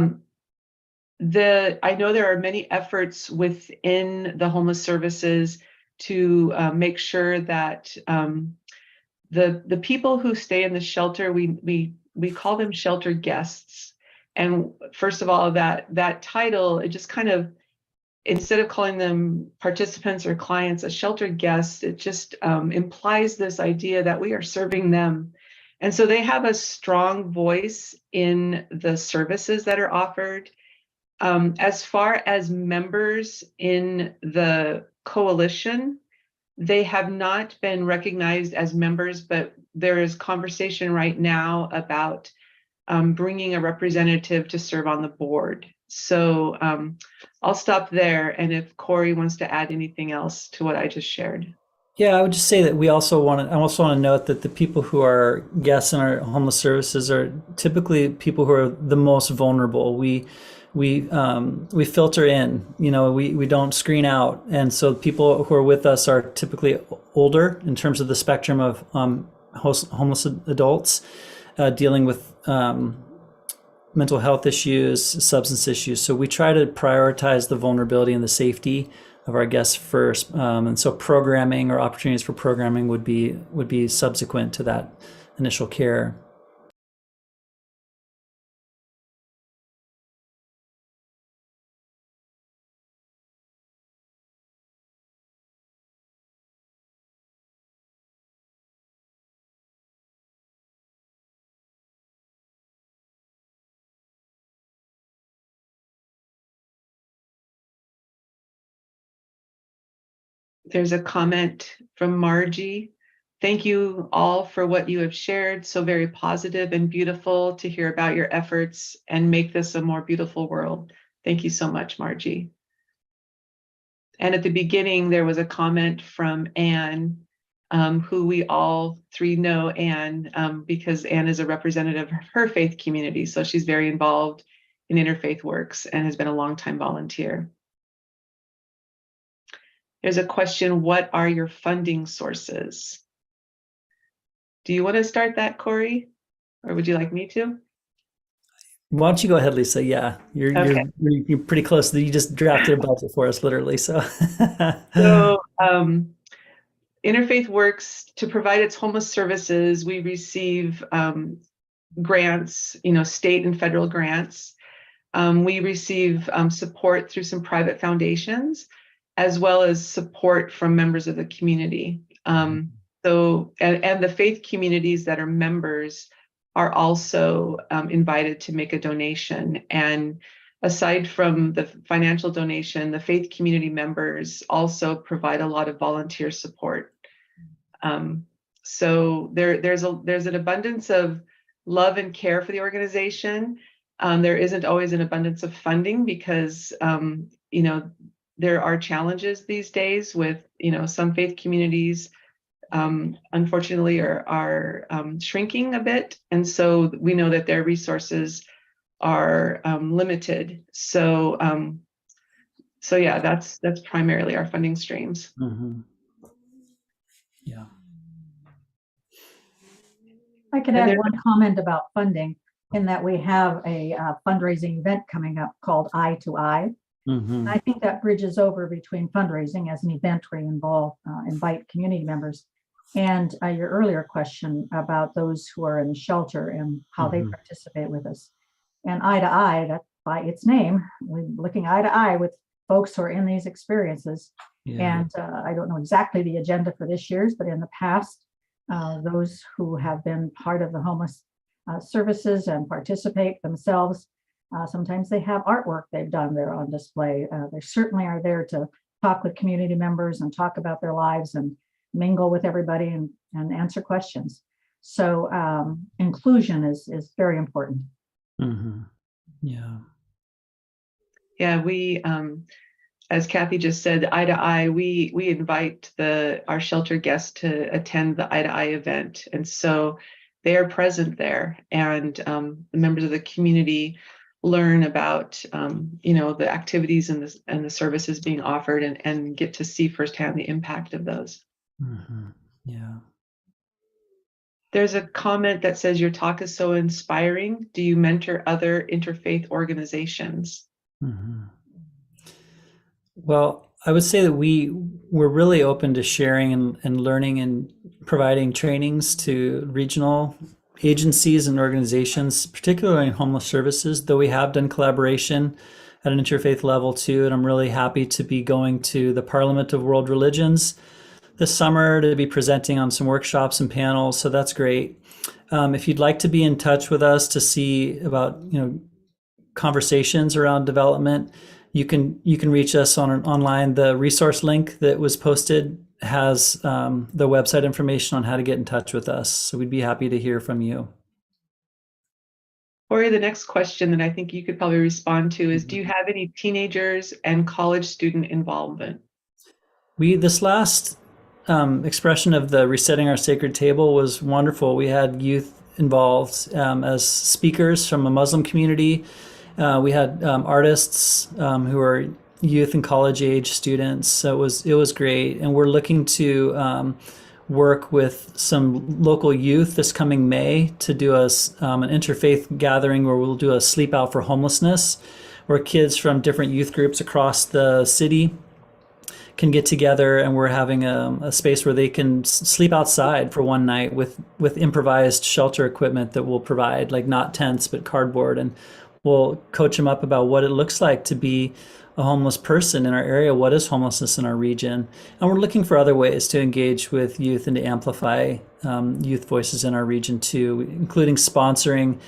know there are many efforts within the homeless services to make sure that the people who stay in the shelter, we call them shelter guests. And first of all, that title, it just kind of, instead of calling them participants or clients, a shelter guest, it just implies this idea that we are serving them. And so they have a strong voice in the services that are offered. As far as members in the coalition, they have not been recognized as members, but there is conversation right now about bringing a representative to serve on the board. So I'll stop there. And if Corey wants to add anything else to what I just shared. Yeah, I would just say that I also want to note that the people who are guests in our homeless services are typically people who are the most vulnerable. We filter in, we don't screen out. And so people who are with us are typically older in terms of the spectrum of homeless adults dealing with mental health issues, substance issues. So we try to prioritize the vulnerability and the safety of our guests first. And so programming or opportunities for programming would be subsequent to that initial care. There's a comment from Margie. Thank you all for what you have shared. So very positive and beautiful to hear about your efforts and make this a more beautiful world. Thank you so much, Margie. And at the beginning, there was a comment from Anne, who we all three know Anne, because Anne is a representative of her faith community. So she's very involved in Interfaith works and has been a longtime volunteer. There's a question, what are your funding sources? Do you want to start that, Corey? Or would you like me to? Why don't you go ahead, Lisa? Yeah, you're pretty close. You just drafted a budget for us, literally. So Interfaith works to provide its homeless services. We receive grants, state and federal grants. We receive support through some private foundations, as well as support from members of the community. And the faith communities that are members are also invited to make a donation. And aside from the financial donation, the faith community members also provide a lot of volunteer support. So there's an abundance of love and care for the organization. There isn't always an abundance of funding because there are challenges these days with some faith communities unfortunately are shrinking a bit, and so we know that their resources are limited. So yeah, that's primarily our funding streams. Mm-hmm. Yeah. I could add one comment about funding in that we have a fundraising event coming up called Eye to Eye. Mm-hmm. I think that bridges over between fundraising as an event where you invite community members and your earlier question about those who are in the shelter and how they participate with us. And Eye to Eye, that by its name, we're looking eye to eye with folks who are in these experiences. Yeah. And I don't know exactly the agenda for this year's, but in the past, those who have been part of the homeless services and participate themselves, sometimes they have artwork they've done there on display. They certainly are there to talk with community members and talk about their lives and mingle with everybody and answer questions. So inclusion is very important. Mm-hmm. Yeah. Yeah, we as Kathy just said, Eye to Eye, we invite our shelter guests to attend the Eye to Eye event. And so they are present there, and the members of the community learn about the activities and the services being offered and get to see firsthand the impact of those. Mm-hmm. Yeah. There's a comment that says your talk is so inspiring. Do you mentor other interfaith organizations? Mm-hmm. Well, I would say that we're really open to sharing and learning and providing trainings to regional agencies and organizations, particularly in homeless services, though we have done collaboration at an interfaith level too. And I'm really happy to be going to the Parliament of World Religions this summer to be presenting on some workshops and panels. So that's great. If you'd like to be in touch with us to see about, conversations around development, you can reach us online. The resource link that was posted has the website information on how to get in touch with us. So we'd be happy to hear from you. Corey, the next question that I think you could probably respond to is, do you have any teenagers and college student involvement? This last expression of the Resetting Our Sacred Table was wonderful. We had youth involved as speakers from a Muslim community. We had artists who are youth and college age students. So it was great. And we're looking to work with some local youth this coming May to do an interfaith gathering where we'll do a sleep out for homelessness, where kids from different youth groups across the city can get together, and we're having a space where they can sleep outside for one night with improvised shelter equipment that we'll provide, like not tents, but cardboard. And we'll coach them up about what it looks like to be a homeless person in our area. What is homelessness in our region? And we're looking for other ways to engage with youth and to amplify youth voices in our region too, including sponsoring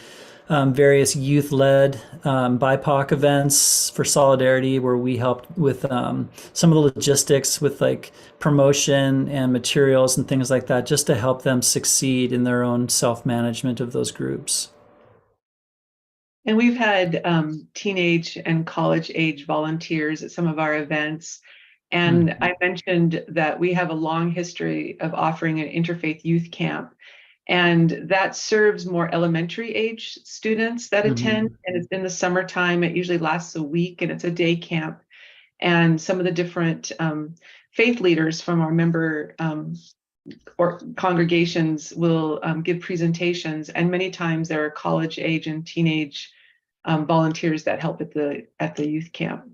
various youth-led BIPOC events for solidarity, where we helped with some of the logistics with like promotion and materials and things like that, just to help them succeed in their own self-management of those groups. And we've had teenage and college age volunteers at some of our events. And I mentioned that we have a long history of offering an interfaith youth camp. And that serves more elementary age students that attend. And it's in the summertime. It usually lasts a week, and it's a day camp. And some of the different faith leaders from our member or congregations will give presentations. And many times there are college age and teenage volunteers that help at the youth camp.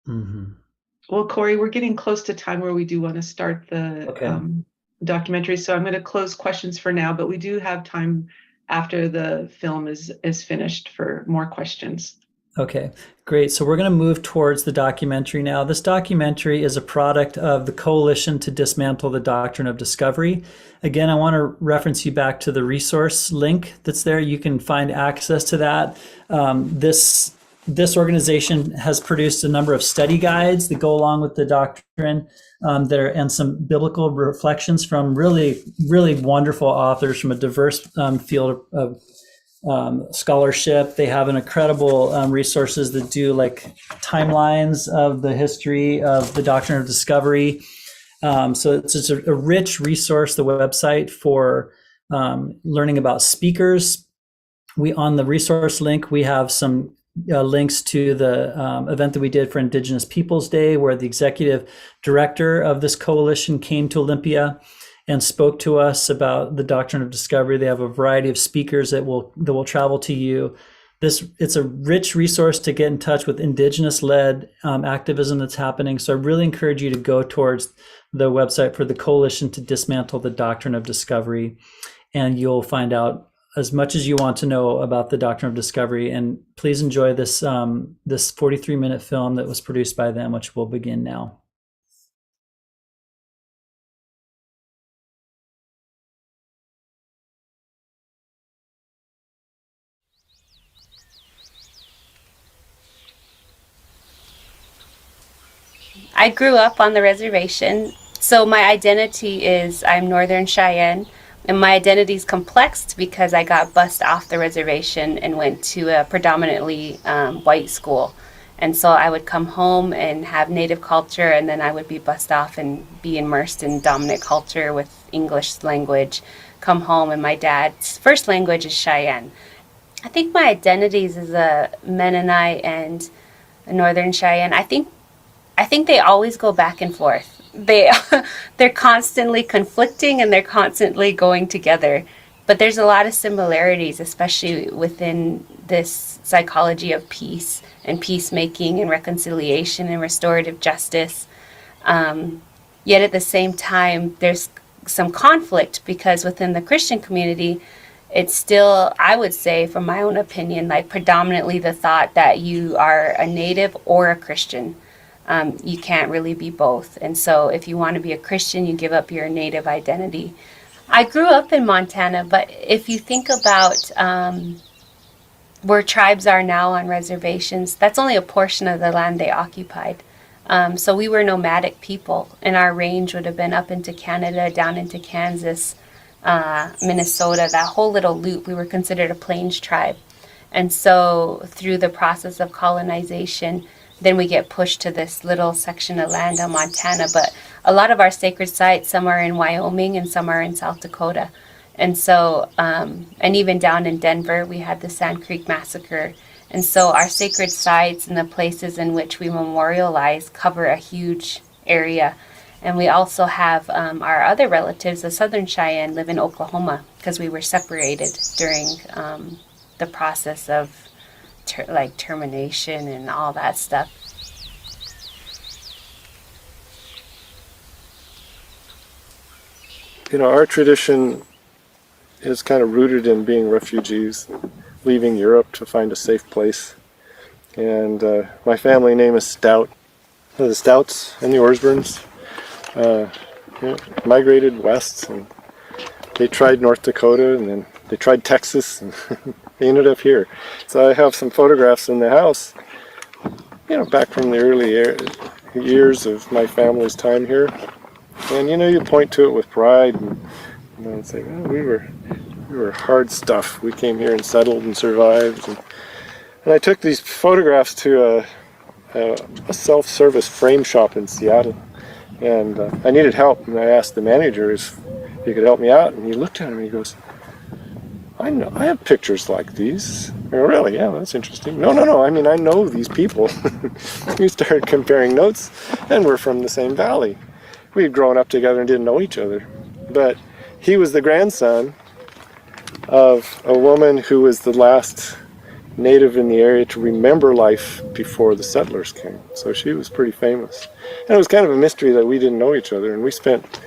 Well, Corey, we're getting close to time where we do want to start the documentary. So I'm going to close questions for now, but we do have time after the film is finished for more questions. Okay, great. So we're going to move towards the documentary now. This documentary is a product of the Coalition to Dismantle the Doctrine of Discovery. Again, I want to reference you back to the resource link that's there. You can find access to that. This this organization has produced a number of study guides that go along with the doctrine and some biblical reflections from really, really wonderful authors from a diverse field of scholarship. They have an incredible resources that do like timelines of the history of the doctrine of discovery. So it's a rich resource, the website, for learning about speakers. On the resource link, we have some links to the event that we did for Indigenous Peoples Day, where the executive director of this coalition came to Olympia and spoke to us about the doctrine of discovery. They have a variety of speakers that will travel to you. It's a rich resource to get in touch with Indigenous-led activism that's happening. So I really encourage you to go towards the website for the Coalition to Dismantle the Doctrine of Discovery, and you'll find out as much as you want to know about the Doctrine of Discovery. And please enjoy this 43-minute film that was produced by them, which will begin now. I grew up on the reservation, so my identity is I'm Northern Cheyenne, and my identity is complex because I got bussed off the reservation and went to a predominantly white school. And so I would come home and have Native culture, and then I would be bussed off and be immersed in dominant culture with English language. Come home, and my dad's first language is Cheyenne. I think my identities as a Mennonite and a Northern Cheyenne, I think they always go back and forth. They're constantly conflicting and they're constantly going together. But there's a lot of similarities, especially within this psychology of peace and peacemaking and reconciliation and restorative justice. Yet at the same time, there's some conflict because within the Christian community, it's still, I would say, from my own opinion, like predominantly the thought that you are a Native or a Christian. You can't really be both. And so if you want to be a Christian, you give up your Native identity. I grew up in Montana, but if you think about where tribes are now on reservations, that's only a portion of the land they occupied. So we were nomadic people, and our range would have been up into Canada, down into Kansas, Minnesota, that whole little loop. We were considered a plains tribe. And so through the process of colonization, then we get pushed to this little section of land in Montana. But a lot of our sacred sites, some are in Wyoming and some are in South Dakota. And so, and even down in Denver, we had the Sand Creek Massacre. And so our sacred sites and the places in which we memorialize cover a huge area. And we also have our other relatives, the Southern Cheyenne, live in Oklahoma because we were separated during the process of termination and all that stuff. You know, our tradition is kind of rooted in being refugees, leaving Europe to find a safe place. And my family name is Stout. The Stouts and the Orsburns migrated west, and they tried North Dakota, and then they tried Texas, and they ended up here. So I have some photographs in the house, back from the early years of my family's time here. And you point to it with pride, and say, oh, we were hard stuff. We came here and settled and survived. And I took these photographs to a self-service frame shop in Seattle, and I needed help. And I asked the manager if he could help me out, and he looked at me and he goes, I have pictures like these. I go, really? Yeah, that's interesting. No. I mean, I know these people. We started comparing notes, and we're from the same valley. We had grown up together and didn't know each other. But he was the grandson of a woman who was the last native in the area to remember life before the settlers came. So she was pretty famous. And it was kind of a mystery that we didn't know each other, and we spent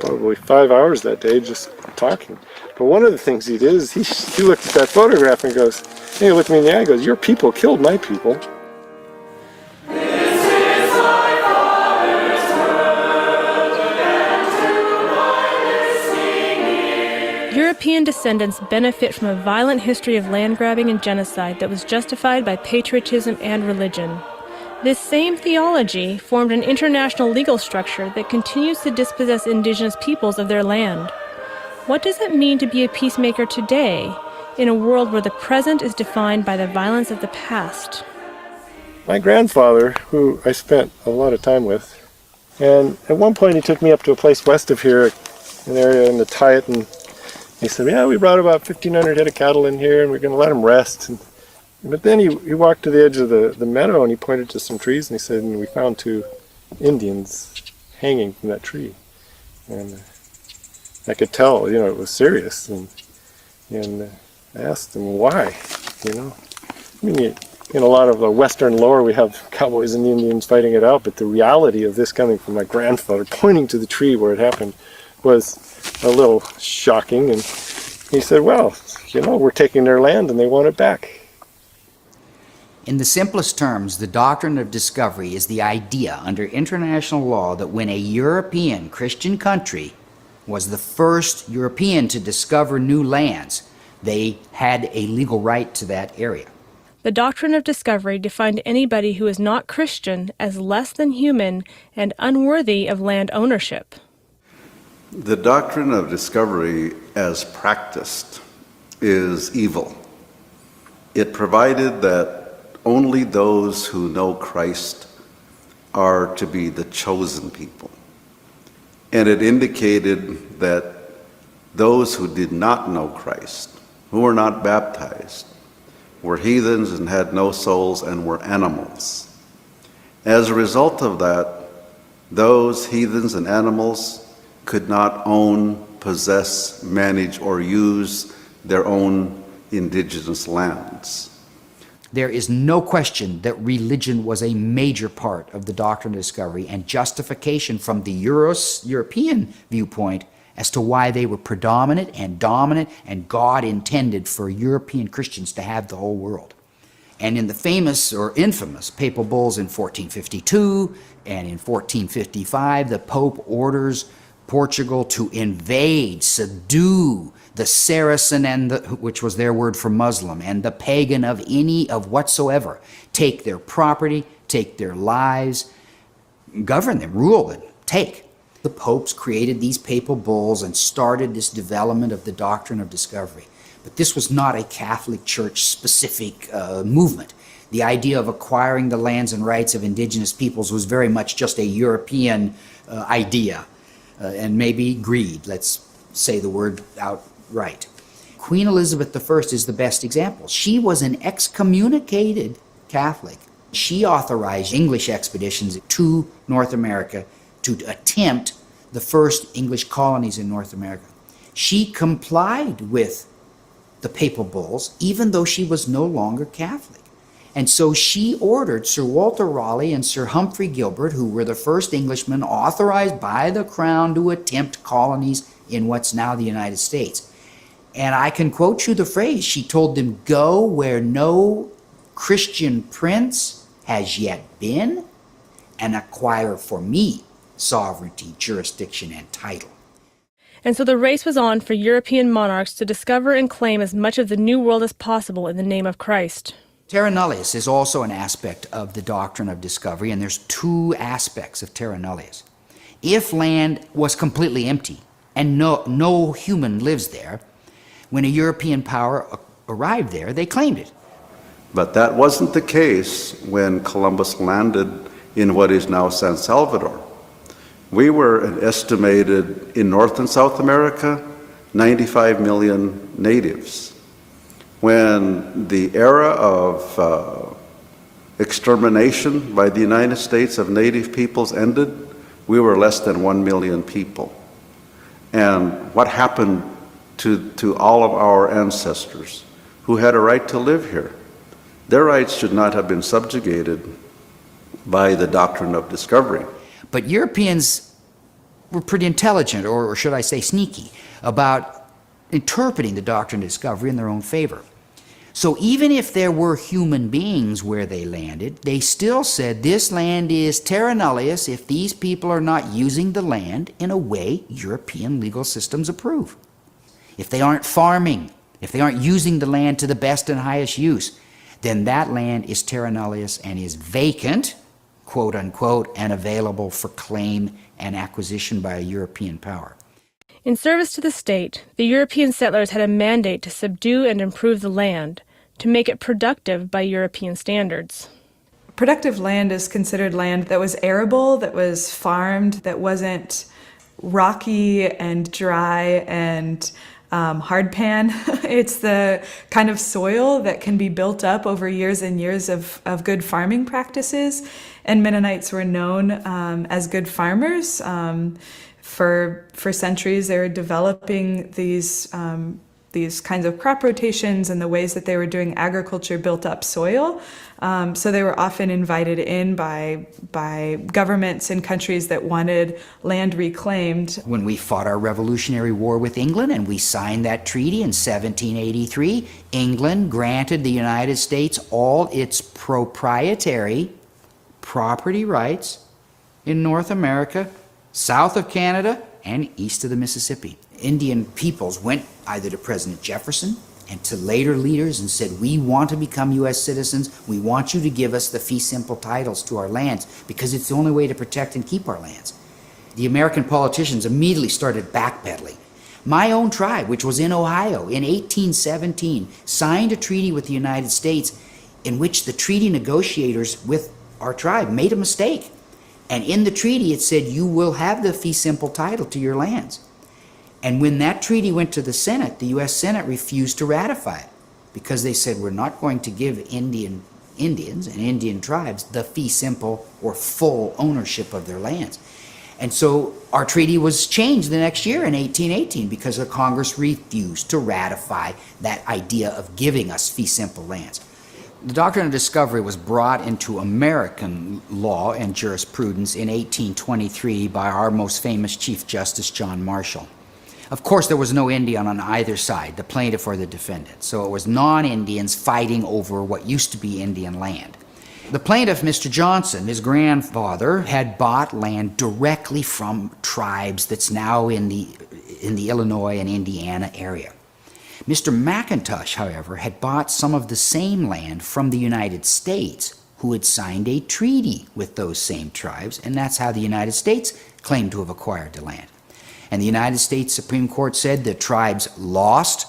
probably 5 hours that day just talking. But one of the things he did is he looked at that photograph and goes, he looked me in the eye and goes, your people killed my people. Your European descendants benefit from a violent history of land grabbing and genocide that was justified by patriotism and religion. This same theology formed an international legal structure that continues to dispossess Indigenous peoples of their land. What does it mean to be a peacemaker today, in a world where the present is defined by the violence of the past? My grandfather, who I spent a lot of time with, and at one point he took me up to a place west of here, an area in the Tayat, and he said, yeah, we brought about 1,500 head of cattle in here and we're going to let them rest. But then he walked to the edge of the meadow and he pointed to some trees and he said, and we found 2 Indians hanging from that tree. And I could tell, it was serious. And I asked him why, I mean, in a lot of the Western lore, we have cowboys and Indians fighting it out, but the reality of this coming from my grandfather, pointing to the tree where it happened, was a little shocking. And he said, well, we're taking their land and they want it back. In the simplest terms, the doctrine of discovery is the idea under international law that when a European Christian country was the first European to discover new lands, they had a legal right to that area. The doctrine of discovery defined anybody who is not Christian as less than human and unworthy of land ownership. The doctrine of discovery, as practiced, is evil. It provided that only those who know Christ are to be the chosen people. And it indicated that those who did not know Christ, who were not baptized, were heathens and had no souls and were animals. As a result of that, those heathens and animals could not own, possess, manage, or use their own indigenous lands. There is no question that religion was a major part of the doctrine of discovery and justification from the European viewpoint as to why they were predominant and dominant and God intended for European Christians to have the whole world. And in the famous or infamous papal bulls in 1452 and in 1455, the Pope orders Portugal to invade, subdue the Saracen, which was their word for Muslim, and the pagan of any of whatsoever, take their property, take their lives, govern them, rule them, take. The popes created these papal bulls and started this development of the doctrine of discovery. But this was not a Catholic Church specific movement. The idea of acquiring the lands and rights of indigenous peoples was very much just a European idea, and maybe greed, let's say the word outright. Queen Elizabeth I is the best example. She was an excommunicated Catholic. She authorized English expeditions to North America to attempt the first English colonies in North America. She complied with the papal bulls, even though she was no longer Catholic. And so she ordered Sir Walter Raleigh and Sir Humphrey Gilbert, who were the first Englishmen authorized by the Crown to attempt colonies in what's now the United States. And I can quote you the phrase, she told them, "Go where no Christian prince has yet been, and acquire for me sovereignty, jurisdiction, and title." And so the race was on for European monarchs to discover and claim as much of the New World as possible in the name of Christ. Terra nullius is also an aspect of the doctrine of discovery, and there's 2 aspects of terra nullius. If land was completely empty and no human lives there, when a European power arrived there, they claimed it. But that wasn't the case when Columbus landed in what is now San Salvador. We were an estimated, in North and South America, 95 million natives. When the era of extermination by the United States of native peoples ended, we were less than 1 million people. And what happened to all of our ancestors who had a right to live here? Their rights should not have been subjugated by the doctrine of discovery. But Europeans were pretty intelligent, or should I say sneaky, about interpreting the doctrine of discovery in their own favor. So even if there were human beings where they landed, they still said this land is terra nullius if these people are not using the land in a way European legal systems approve. if they aren't farming, if they aren't using the land to the best and highest use, then that land is terra nullius and is vacant, quote unquote, and available for claim and acquisition by a European power. In service to the state, the European settlers had a mandate to subdue and improve the land, to make it productive by European standards. Productive land is considered land that was arable, that was farmed, that wasn't rocky and dry and hardpan. It's the kind of soil that can be built up over years and years of good farming practices. And Mennonites were known as good farmers. For centuries, they were developing these kinds of crop rotations, and the ways that they were doing agriculture built up soil. So they were often invited in by governments in countries that wanted land reclaimed. When we fought our Revolutionary War with England and we signed that treaty in 1783, England granted the United States all its proprietary property rights in North America, south of Canada, and east of the Mississippi. Indian peoples went either to President Jefferson and to later leaders and said, we want to become U.S. citizens. We want you to give us the fee simple titles to our lands because it's the only way to protect and keep our lands. The American politicians immediately started backpedaling. My own tribe, which was in Ohio in 1817, signed a treaty with the United States in which the treaty negotiators with our tribe made a mistake. And in the treaty it said, you will have the fee simple title to your lands. And when that treaty went to the Senate, the U.S. Senate refused to ratify it because they said, we're not going to give Indians and Indian tribes the fee simple or full ownership of their lands. And so our treaty was changed the next year in 1818 because the Congress refused to ratify that idea of giving us fee simple lands. The doctrine of discovery was brought into American law and jurisprudence in 1823 by our most famous Chief Justice, John Marshall. Of course, there was no Indian on either side, the plaintiff or the defendant. So it was non-Indians fighting over what used to be Indian land. The plaintiff, Mr. Johnson, his grandfather, had bought land directly from tribes that's now in the Illinois and Indiana area. Mr. McIntosh, however, had bought some of the same land from the United States, who had signed a treaty with those same tribes, and that's how the United States claimed to have acquired the land. And the United States Supreme Court said the tribes lost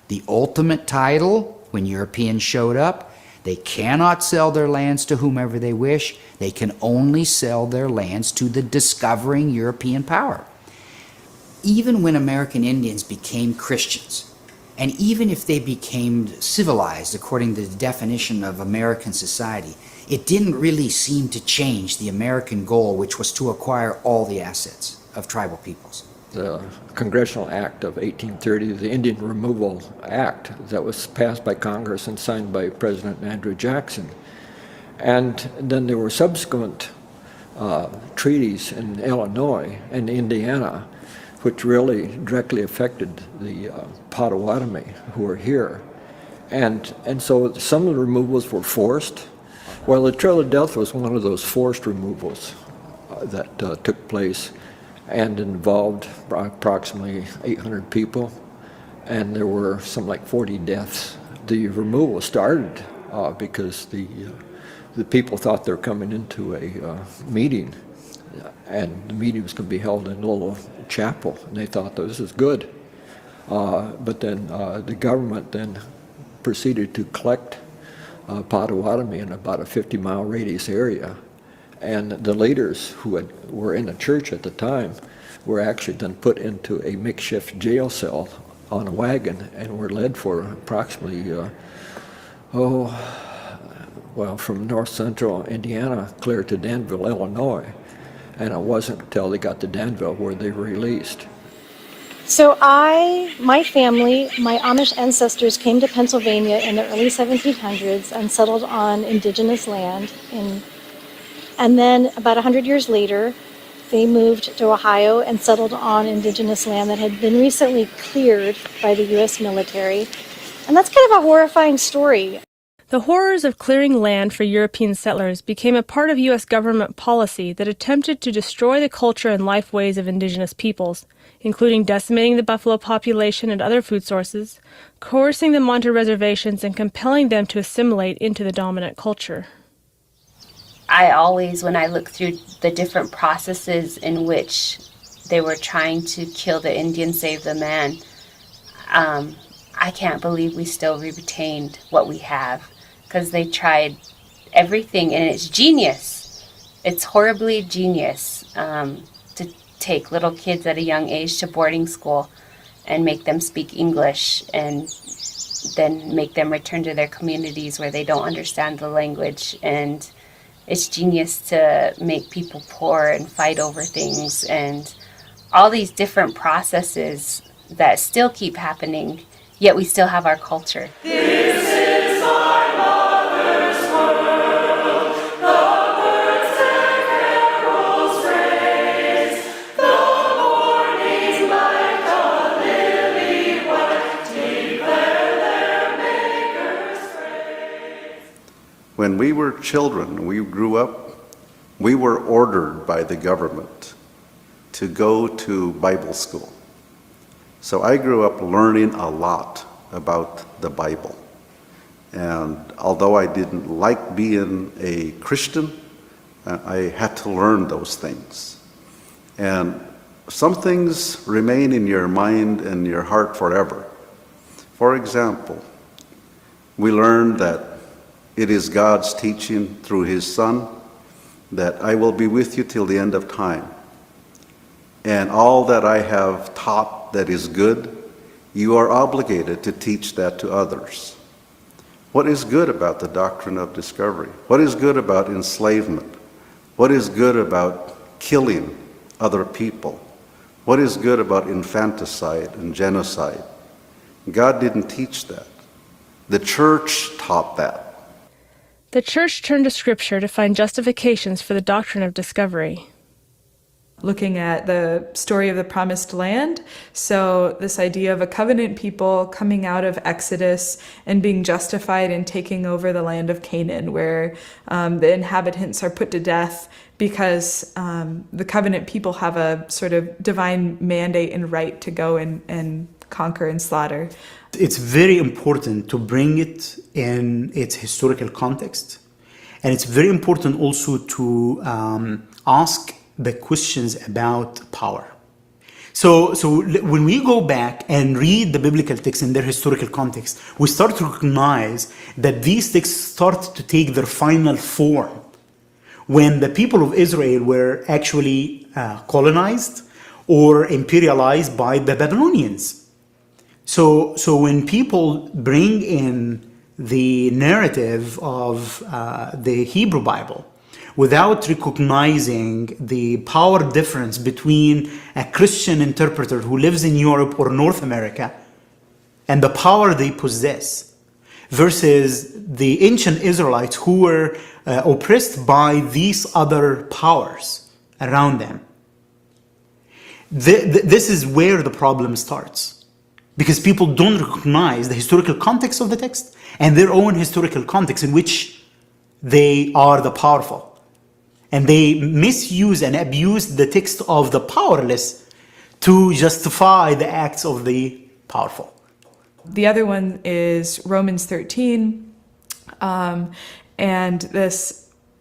the ultimate title when Europeans showed up. They cannot sell their lands to whomever they wish. They can only sell their lands to the discovering European power. Even when American Indians became Christians, and even if they became civilized according to the definition of American society, it didn't really seem to change the American goal, which was to acquire all the assets of tribal peoples. The Congressional Act of 1830, the Indian Removal Act, that was passed by Congress and signed by President Andrew Jackson. And then there were subsequent treaties in Illinois and Indiana, which really directly affected the Potawatomi who were here. And so some of the removals were forced. Well, the Trail of Death was one of those forced removals that took place and involved approximately 800 people, and there were something like 40 deaths. The removal started because the people thought they were coming into a meeting, and the meeting was going to be held in a little chapel, and they thought this is good. But then the government then proceeded to collect Potawatomi in about a 50-mile radius area. And the leaders who were in the church at the time were actually then put into a makeshift jail cell on a wagon and were led for approximately, from north central Indiana clear to Danville, Illinois. And it wasn't until they got to Danville where they were released. So my family, my Amish ancestors came to Pennsylvania in the early 1700s and settled on indigenous land. And then about 100 years later, they moved to Ohio and settled on indigenous land that had been recently cleared by the U.S. military. And that's kind of a horrifying story. The horrors of clearing land for European settlers became a part of U.S. government policy that attempted to destroy the culture and life ways of indigenous peoples, including decimating the buffalo population and other food sources, coercing them onto reservations, and compelling them to assimilate into the dominant culture. I always, when I look through the different processes in which they were trying to kill the Indian, save the man, I can't believe we still retained what we have, because they tried everything, and it's genius. It's horribly genius to take little kids at a young age to boarding school and make them speak English and then make them return to their communities where they don't understand the language. And it's genius to make people poor and fight over things, and all these different processes that still keep happening, yet we still have our culture. This is our mother's world. The birds and carols raise. The morning like a lily white declare their Maker's praise. When we were children, we grew up, we were ordered by the government to go to Bible school. So I grew up learning a lot about the Bible. And although I didn't like being a Christian, I had to learn those things. And some things remain in your mind and your heart forever. For example, we learned that it is God's teaching through His Son that I will be with you till the end of time. And all that I have taught that is good, you are obligated to teach that to others. What is good about the doctrine of discovery? What is good about enslavement? What is good about killing other people? What is good about infanticide and genocide? God didn't teach that. The church taught that. The church turned to Scripture to find justifications for the doctrine of discovery. Looking at the story of the Promised Land, so this idea of a covenant people coming out of Exodus and being justified in taking over the land of Canaan, where the inhabitants are put to death because the covenant people have a sort of divine mandate and right to go and conquer and slaughter. It's very important to bring it in its historical context. And it's very important also to ask the questions about power. So when we go back and read the biblical texts in their historical context, we start to recognize that these texts start to take their final form when the people of Israel were actually colonized or imperialized by the Babylonians. So when people bring in the narrative of the Hebrew Bible without recognizing the power difference between a Christian interpreter who lives in Europe or North America and the power they possess versus the ancient Israelites who were oppressed by these other powers around them. This is where the problem starts, because people don't recognize the historical context of the text and their own historical context in which they are the powerful. And they misuse and abuse the text of the powerless to justify the acts of the powerful. The other one is Romans 13, and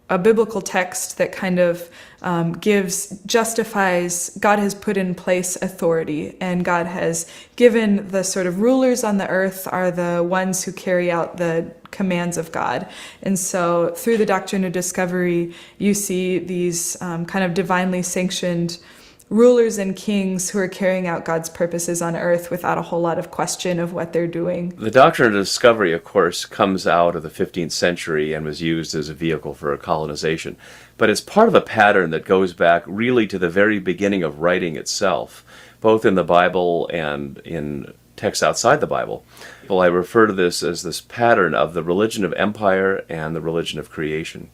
a biblical text that kind of justifies, God has put in place authority, and God has given the sort of rulers on the earth are the ones who carry out the commands of God. And so through the doctrine of discovery, you see these kind of divinely sanctioned rulers and kings who are carrying out God's purposes on earth without a whole lot of question of what they're doing. The doctrine of discovery, of course, comes out of the 15th century and was used as a vehicle for colonization. But it's part of a pattern that goes back really to the very beginning of writing itself, both in the Bible and in texts outside the Bible. Well, I refer to this as this pattern of the religion of empire and the religion of creation.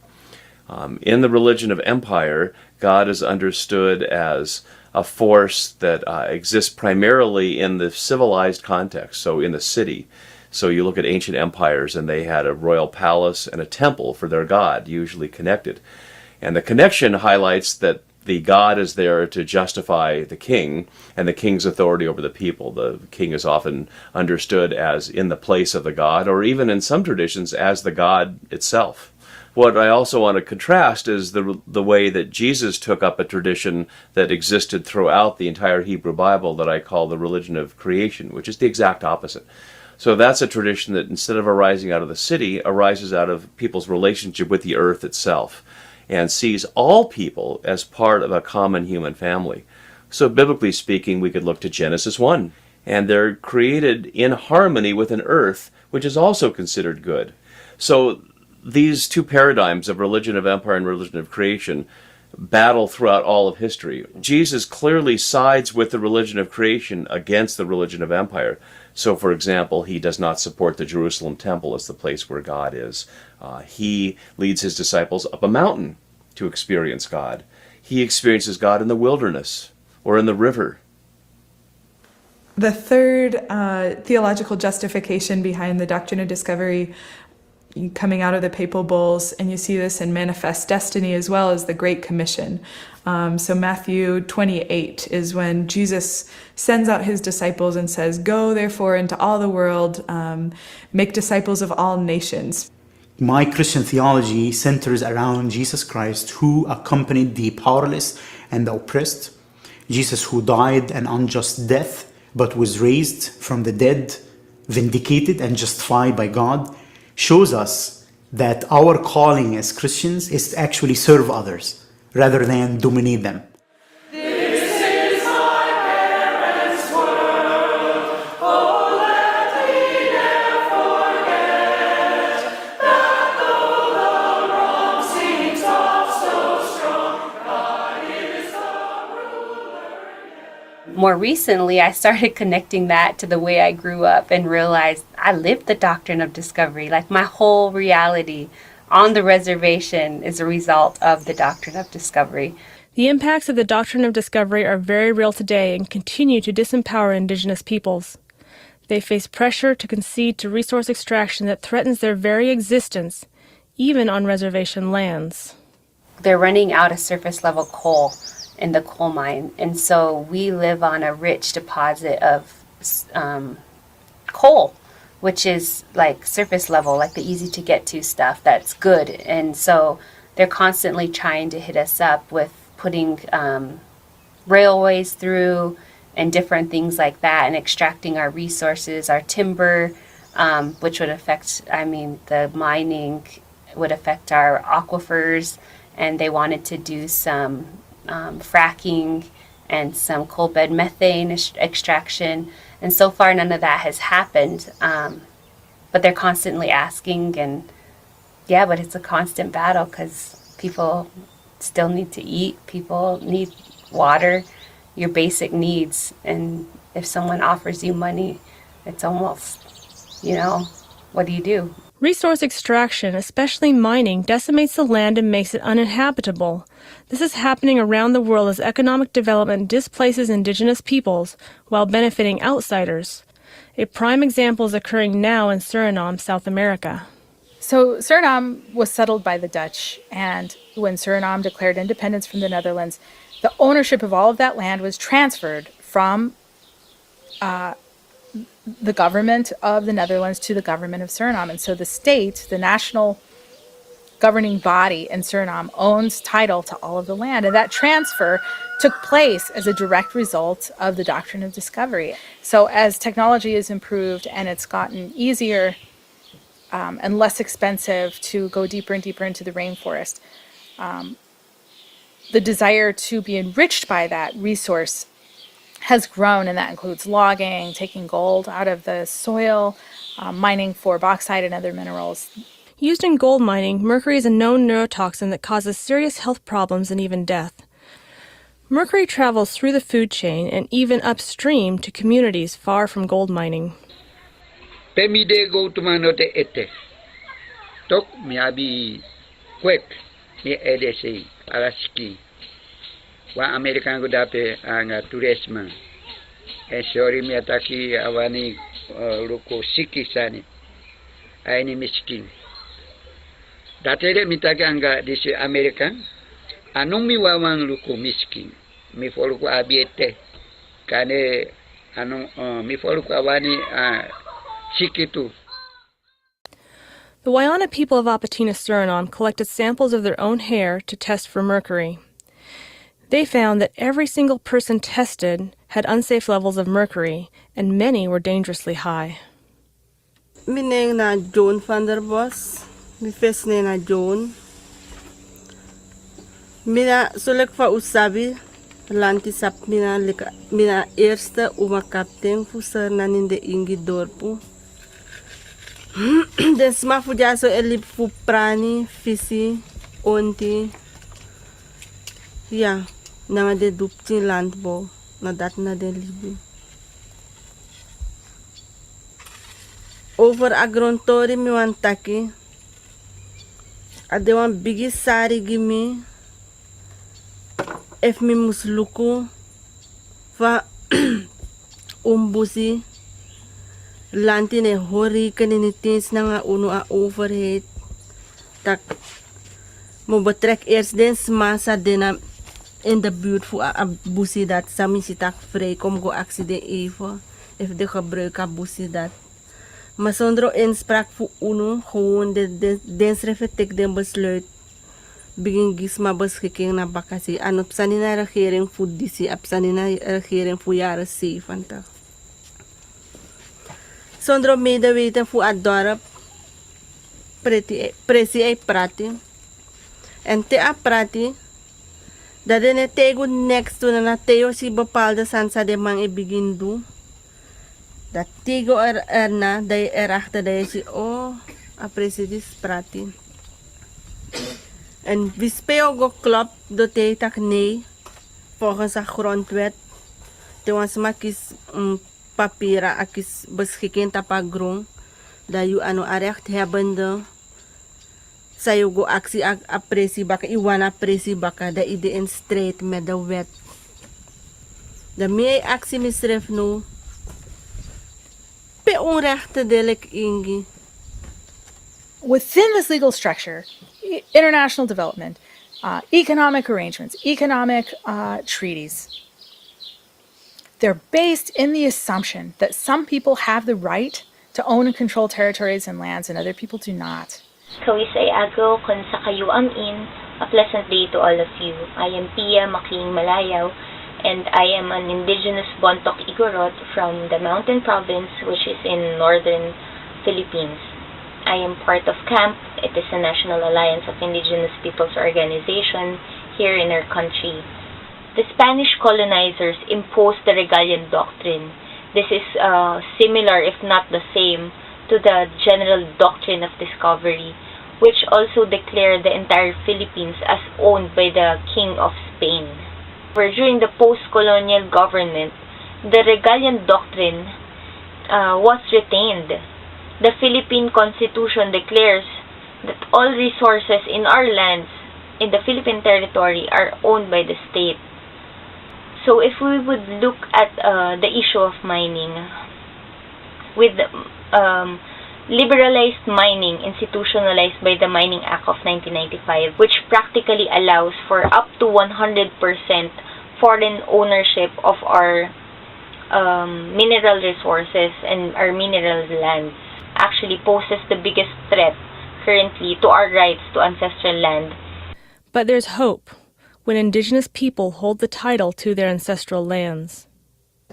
In the religion of empire, God is understood as a force that exists primarily in the civilized context, so in the city. So you look at ancient empires and they had a royal palace and a temple for their god, usually connected. And the connection highlights that the god is there to justify the king and the king's authority over the people. The king is often understood as in the place of the god, or even in some traditions as the god itself. What I also want to contrast is the way that Jesus took up a tradition that existed throughout the entire Hebrew Bible that I call the religion of creation, which is the exact opposite. So that's a tradition that instead of arising out of the city, arises out of people's relationship with the earth itself, and sees all people as part of a common human family. So biblically speaking, we could look to Genesis 1, and they're created in harmony with an earth which is also considered good. So these two paradigms of religion of empire and religion of creation battle throughout all of history. Jesus clearly sides with the religion of creation against the religion of empire. So, for example, he does not support the Jerusalem temple as the place where God is. He leads his disciples up a mountain to experience God. He experiences God in the wilderness or in the river. The third theological justification behind the doctrine of discovery coming out of the papal bulls, and you see this in Manifest Destiny as well as the Great Commission. So Matthew 28 is when Jesus sends out his disciples and says, "Go therefore into all the world, make disciples of all nations." My Christian theology centers around Jesus Christ, who accompanied the powerless and the oppressed, Jesus who died an unjust death but was raised from the dead, vindicated and justified by God, shows us that our calling as Christians is to actually serve others rather than dominate them. This is my parents' world. Oh, let me never forget that though the wrong seems oft so strong, God is the ruler. More recently, I started connecting that to the way I grew up and realized I lived the doctrine of discovery. Like my whole reality on the reservation is a result of the doctrine of discovery. The impacts of the doctrine of discovery are very real today and continue to disempower Indigenous peoples. They face pressure to concede to resource extraction that threatens their very existence, even on reservation lands. They're running out of surface level coal in the coal mine, and so we live on a rich deposit of coal, which is like surface level, like the easy to get to stuff that's good. And so they're constantly trying to hit us up with putting railways through and different things like that, and extracting our resources, our timber, which would affect, the mining would affect our aquifers, and they wanted to do some fracking and some coal bed methane extraction. And so far, none of that has happened. But they're constantly asking, and but it's a constant battle because people still need to eat. People need water, your basic needs. And if someone offers you money, it's almost, what do you do? Resource extraction, especially mining, decimates the land and makes it uninhabitable. This is happening around the world as economic development displaces Indigenous peoples while benefiting outsiders. A prime example is occurring now in Suriname, South America. So Suriname was settled by the Dutch, and when Suriname declared independence from the Netherlands, the ownership of all of that land was transferred from the government of the Netherlands to the government of Suriname. And so the state, the national governing body in Suriname, owns title to all of the land. And that transfer took place as a direct result of the doctrine of discovery. So as technology has improved and it's gotten easier and less expensive to go deeper and deeper into the rainforest, the desire to be enriched by that resource has grown, and that includes logging, taking gold out of the soil, mining for bauxite and other minerals. Used in gold mining, mercury is a known neurotoxin that causes serious health problems and even death. Mercury travels through the food chain and even upstream to communities far from gold mining. Pemide go to manote ete. Tok miabi kwek ni edesi alaski. Wa American go dape ang tourism. E sorry mi ataki awani luko siki sani ay ni miskin. Dati de mitaganga disi American anong miwawang luko miskin mi follow ko abiete kane anong mi follow ko awani siki tu. The Wayana people of Apatina, Suriname collected samples of their own hair to test for mercury. They found that every single person tested had unsafe levels of mercury, and many were dangerously high. My name is Joan van der Bos. My first name is Joan. Mina sulek fa usabi lantisap mina eerste kapten fuser nanin de ingi dorpu. Den sma fu jaso elip fu prani, visi, onti. Ja, na de dupti landbouw, na dat na de libi. Over agrontori mi wan taki. Ade wan bigi sari gimi. Ef mi musluku va umbusi. Lanti ne hori kanini tins na nga uno a overhead. Tak mo betrek eerst den smasa dena in de buurt voor a busi dat sami si tak vrij kom go accident even. If de gebruik a busi dat. Maar zonder inspraak voor uno gewoon den schrift den besluit. Begin gisma beschikking na bakasi. En op sanina regering voor disi, op sanina regering voor jaren 70. Zonder medeweten voor het dorp. Presi ei prati. En te a prati. Dat de tego next to na teo si bepaalde sansa de man e begin do. Dat tego erna, dat je erachter dat je ziet, oh, a presidis prati. En wie speel go klop, dat hij tak nee, volgens de grondwet. Te was makis papieren, akis beschikking tapagrong, dat je ano recht hebbende. Sayo go actie a presi baka, iwana presi baka, dat ide in strijd met de wet. De meer actie misref nu, pe onrechte delik ingi. Within this legal structure, international development, economic arrangements, economic treaties, they're based in the assumption that some people have the right to own and control territories and lands and other people do not. Kawisay agaw kun sa kayo amin. A pleasant day to all of you. I am Pia Makling Malayaw, and I am an Indigenous Bontoc Igorot from the Mountain Province, which is in northern Philippines. I am part of CAMP. It is a National Alliance of Indigenous Peoples organization here in our country. The Spanish colonizers imposed the Regalian Doctrine. This is similar, if not the same, to the General Doctrine of Discovery, which also declared the entire Philippines as owned by the King of Spain. Where during the post-colonial government, the Regalian Doctrine was retained. The Philippine Constitution declares that all resources in our lands, in the Philippine territory, are owned by the state. So if we would look at the issue of mining, with liberalized mining institutionalized by the Mining Act of 1995, which practically allows for up to 100% foreign ownership of our mineral resources and our mineral lands, actually poses the biggest threat currently to our rights to ancestral land. But there's hope when Indigenous people hold the title to their ancestral lands.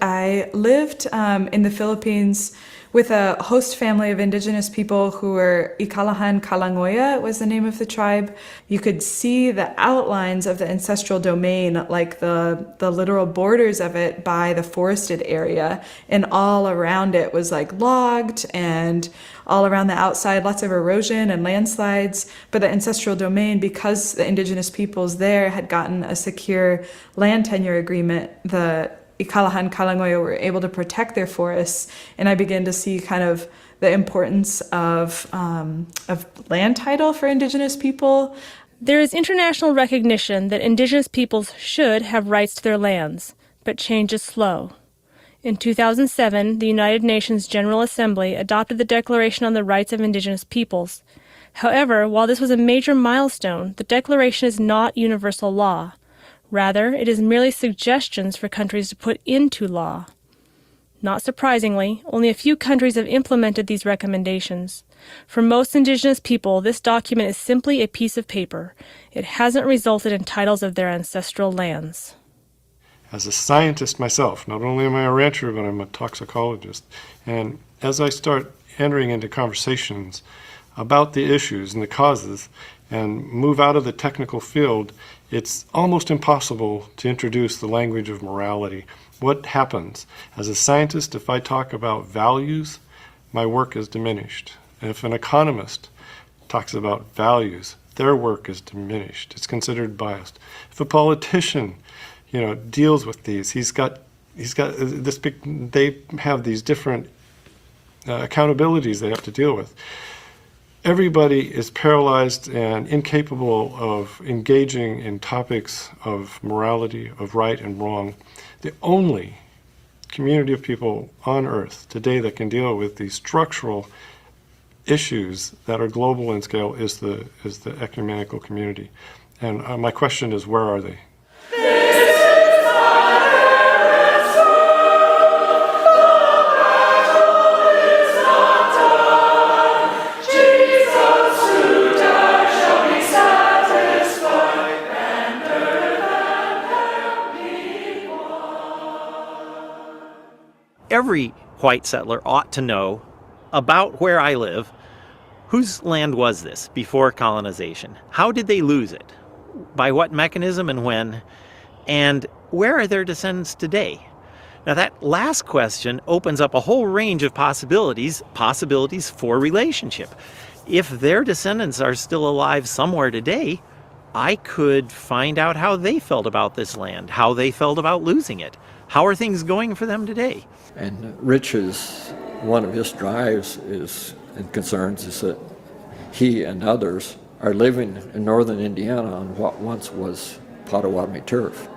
I lived in the Philippines with a host family of Indigenous people who were Ikalahan Kalangoya was the name of the tribe. You could see the outlines of the ancestral domain, like the literal borders of it by the forested area, and all around it was like logged, and all around the outside lots of erosion and landslides. But the ancestral domain, because the Indigenous peoples there had gotten a secure land tenure agreement, the Ikalahan Kalangoya were able to protect their forests, and I began to see kind of the importance of land title for Indigenous people. There is international recognition that Indigenous peoples should have rights to their lands, but change is slow. In 2007, the United Nations General Assembly adopted the Declaration on the Rights of Indigenous Peoples. However, while this was a major milestone, the Declaration is not universal law. Rather, it is merely suggestions for countries to put into law. Not surprisingly, only a few countries have implemented these recommendations. For most Indigenous people, this document is simply a piece of paper. It hasn't resulted in titles of their ancestral lands. As a scientist myself, not only am I a rancher, but I'm a toxicologist. And as I start entering into conversations about the issues and the causes and move out of the technical field, it's almost impossible to introduce the language of morality. What happens? As a scientist, if I talk about values, my work is diminished. If an economist talks about values, their work is diminished. It's considered biased. If a politician deals with these, he's got this big, they have these different accountabilities they have to deal with. Everybody is paralyzed and incapable of engaging in topics of morality, of right and wrong. The only community of people on earth today that can deal with these structural issues that are global in scale is the ecumenical community. And my question is, where are they? Every white settler ought to know about where I live. Whose land was this before colonization? How did they lose it? By what mechanism and when? And where are their descendants today? Now that last question opens up a whole range of possibilities for relationship. If their descendants are still alive somewhere today, I could find out how they felt about this land, how they felt about losing it. How are things going for them today? And Rich's, one of his drives and concerns is that he and others are living in northern Indiana on what once was Potawatomi turf.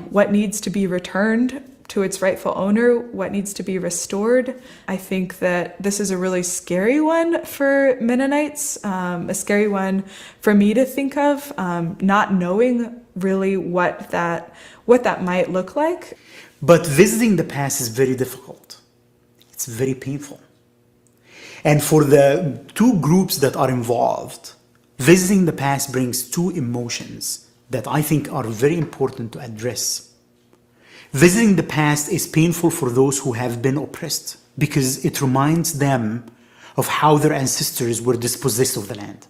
What needs to be returned to its rightful owner, what needs to be restored. I think that this is a really scary one for Mennonites, a scary one for me to think of, not knowing really what that might look like. But visiting the past is very difficult. It's very painful. And for the two groups that are involved, visiting the past brings two emotions that I think are very important to address. Visiting the past is painful for those who have been oppressed because it reminds them of how their ancestors were dispossessed of the land.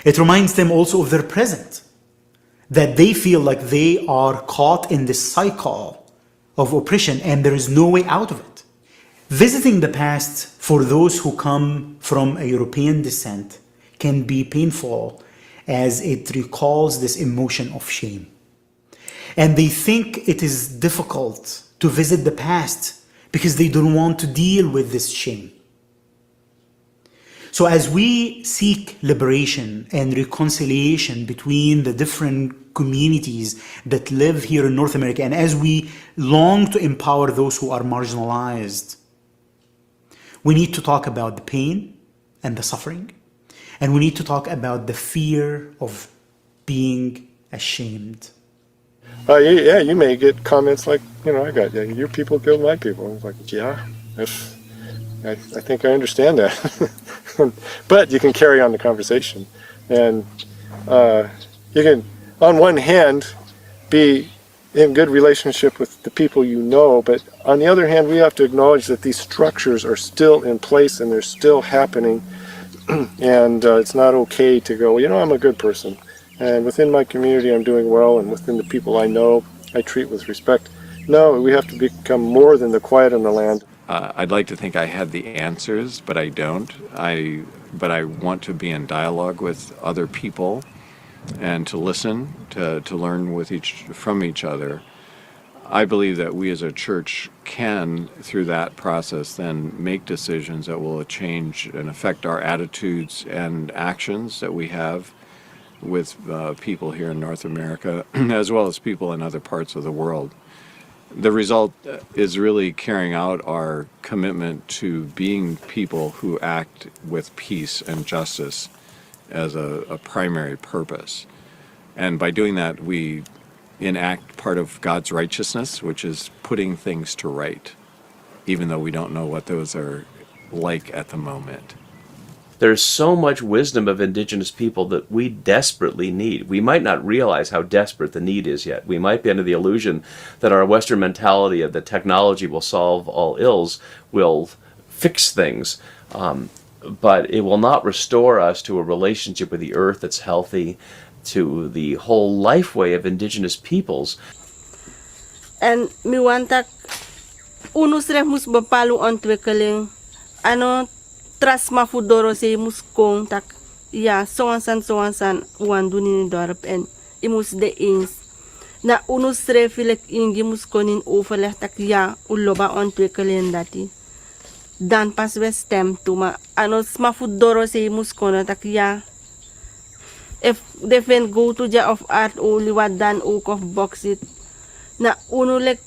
It reminds them also of their present, that they feel like they are caught in this cycle of oppression and there is no way out of it. Visiting the past for those who come from a European descent can be painful as it recalls this emotion of shame. And they think it is difficult to visit the past because they don't want to deal with this shame. So as we seek liberation and reconciliation between the different communities that live here in North America, and as we long to empower those who are marginalized, we need to talk about the pain and the suffering, and we need to talk about the fear of being ashamed. You may get comments like, I got your people killed my people. It's like, yeah, I think I understand that. But you can carry on the conversation. And you can, on one hand, be in good relationship with the people you know, but on the other hand, we have to acknowledge that these structures are still in place and they're still happening. And it's not okay to go, I'm a good person. And within my community, I'm doing well, and within the people I know, I treat with respect. No, we have to become more than the quiet on the land. I'd like to think I had the answers, but I don't. But I want to be in dialogue with other people and to listen, to learn from each other. I believe that we as a church can, through that process, then make decisions that will change and affect our attitudes and actions that we have with people here in North America, as well as people in other parts of the world. The result is really carrying out our commitment to being people who act with peace and justice as a primary purpose. And by doing that, we enact part of God's righteousness, which is putting things to right, even though we don't know what those are like at the moment. There's so much wisdom of Indigenous people that we desperately need. We might not realize how desperate the need is yet. We might be under the illusion that our Western mentality of that technology will solve all ills will fix things, but it will not restore us to a relationship with the earth that's healthy, to the whole life way of Indigenous peoples. En mi wantak unus ref mus bepalu ontwikkeling tras mafudoro se mus kong tak ja soansan wan doen in het dorp en imus de eens na unus ref ilek ingi mus kon in overleg tak ja uloba ontwikkeling dati dan pas we stem toe maar anos mafudoro se mus kon tak ja if they can go to ja of art only wat dan ook of bauxite na unulek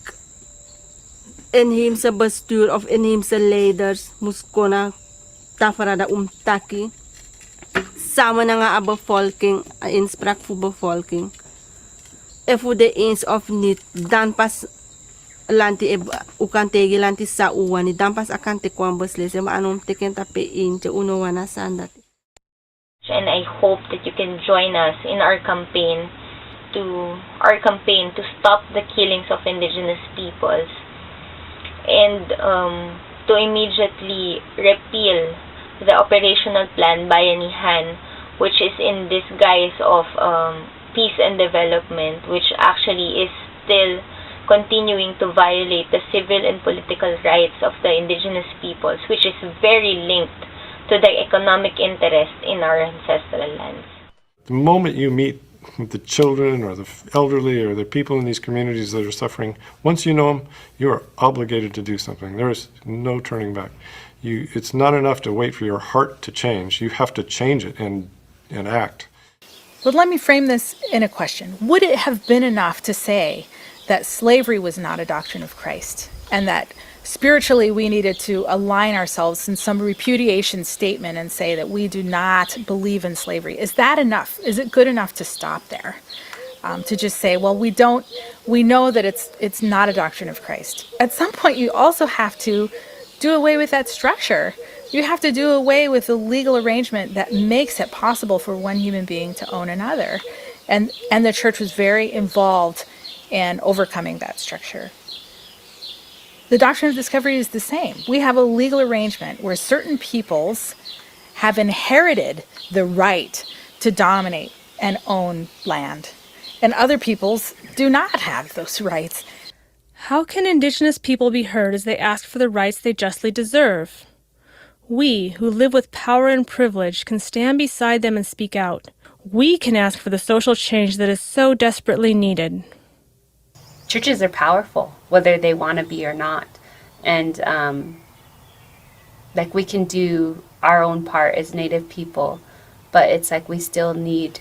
inheemse bestuur of inheemse leiders moest kunnen tafarada taki samen na nga bevolking inspraak voor bevolking if de eens of niet dan pas lanti ukan tegi lanti sa uwani dan pas akan te kwam beslisse maar anom teken tape eentje uno wana sandat. And I hope that you can join us in our campaign to stop the killings of Indigenous peoples and to immediately repeal the operational plan Bayanihan, which is in disguise of peace and development, which actually is still continuing to violate the civil and political rights of the Indigenous peoples, which is very linked to the economic interest in our ancestral lands. The moment you meet the children or the elderly or the people in these communities that are suffering, once you know them, you are obligated to do something. There is no turning back. It's not enough to wait for your heart to change. You have to change it and act. But let me frame this in a question. Would it have been enough to say that slavery was not a doctrine of Christ and that spiritually we needed to align ourselves in some repudiation statement and say that we do not believe in slavery? Is that enough? Is it good enough to stop there? To just say, well, we know that it's not a doctrine of Christ. At some point you also have to do away with that structure. You have to do away with the legal arrangement that makes it possible for one human being to own another. And the church was very involved in overcoming that structure. The doctrine of discovery is the same. We have a legal arrangement where certain peoples have inherited the right to dominate and own land, and other peoples do not have those rights. How can Indigenous people be heard as they ask for the rights they justly deserve? We, who live with power and privilege, can stand beside them and speak out. We can ask for the social change that is so desperately needed. Churches are powerful, whether they want to be or not. And like we can do our own part as Native people, but it's like we still need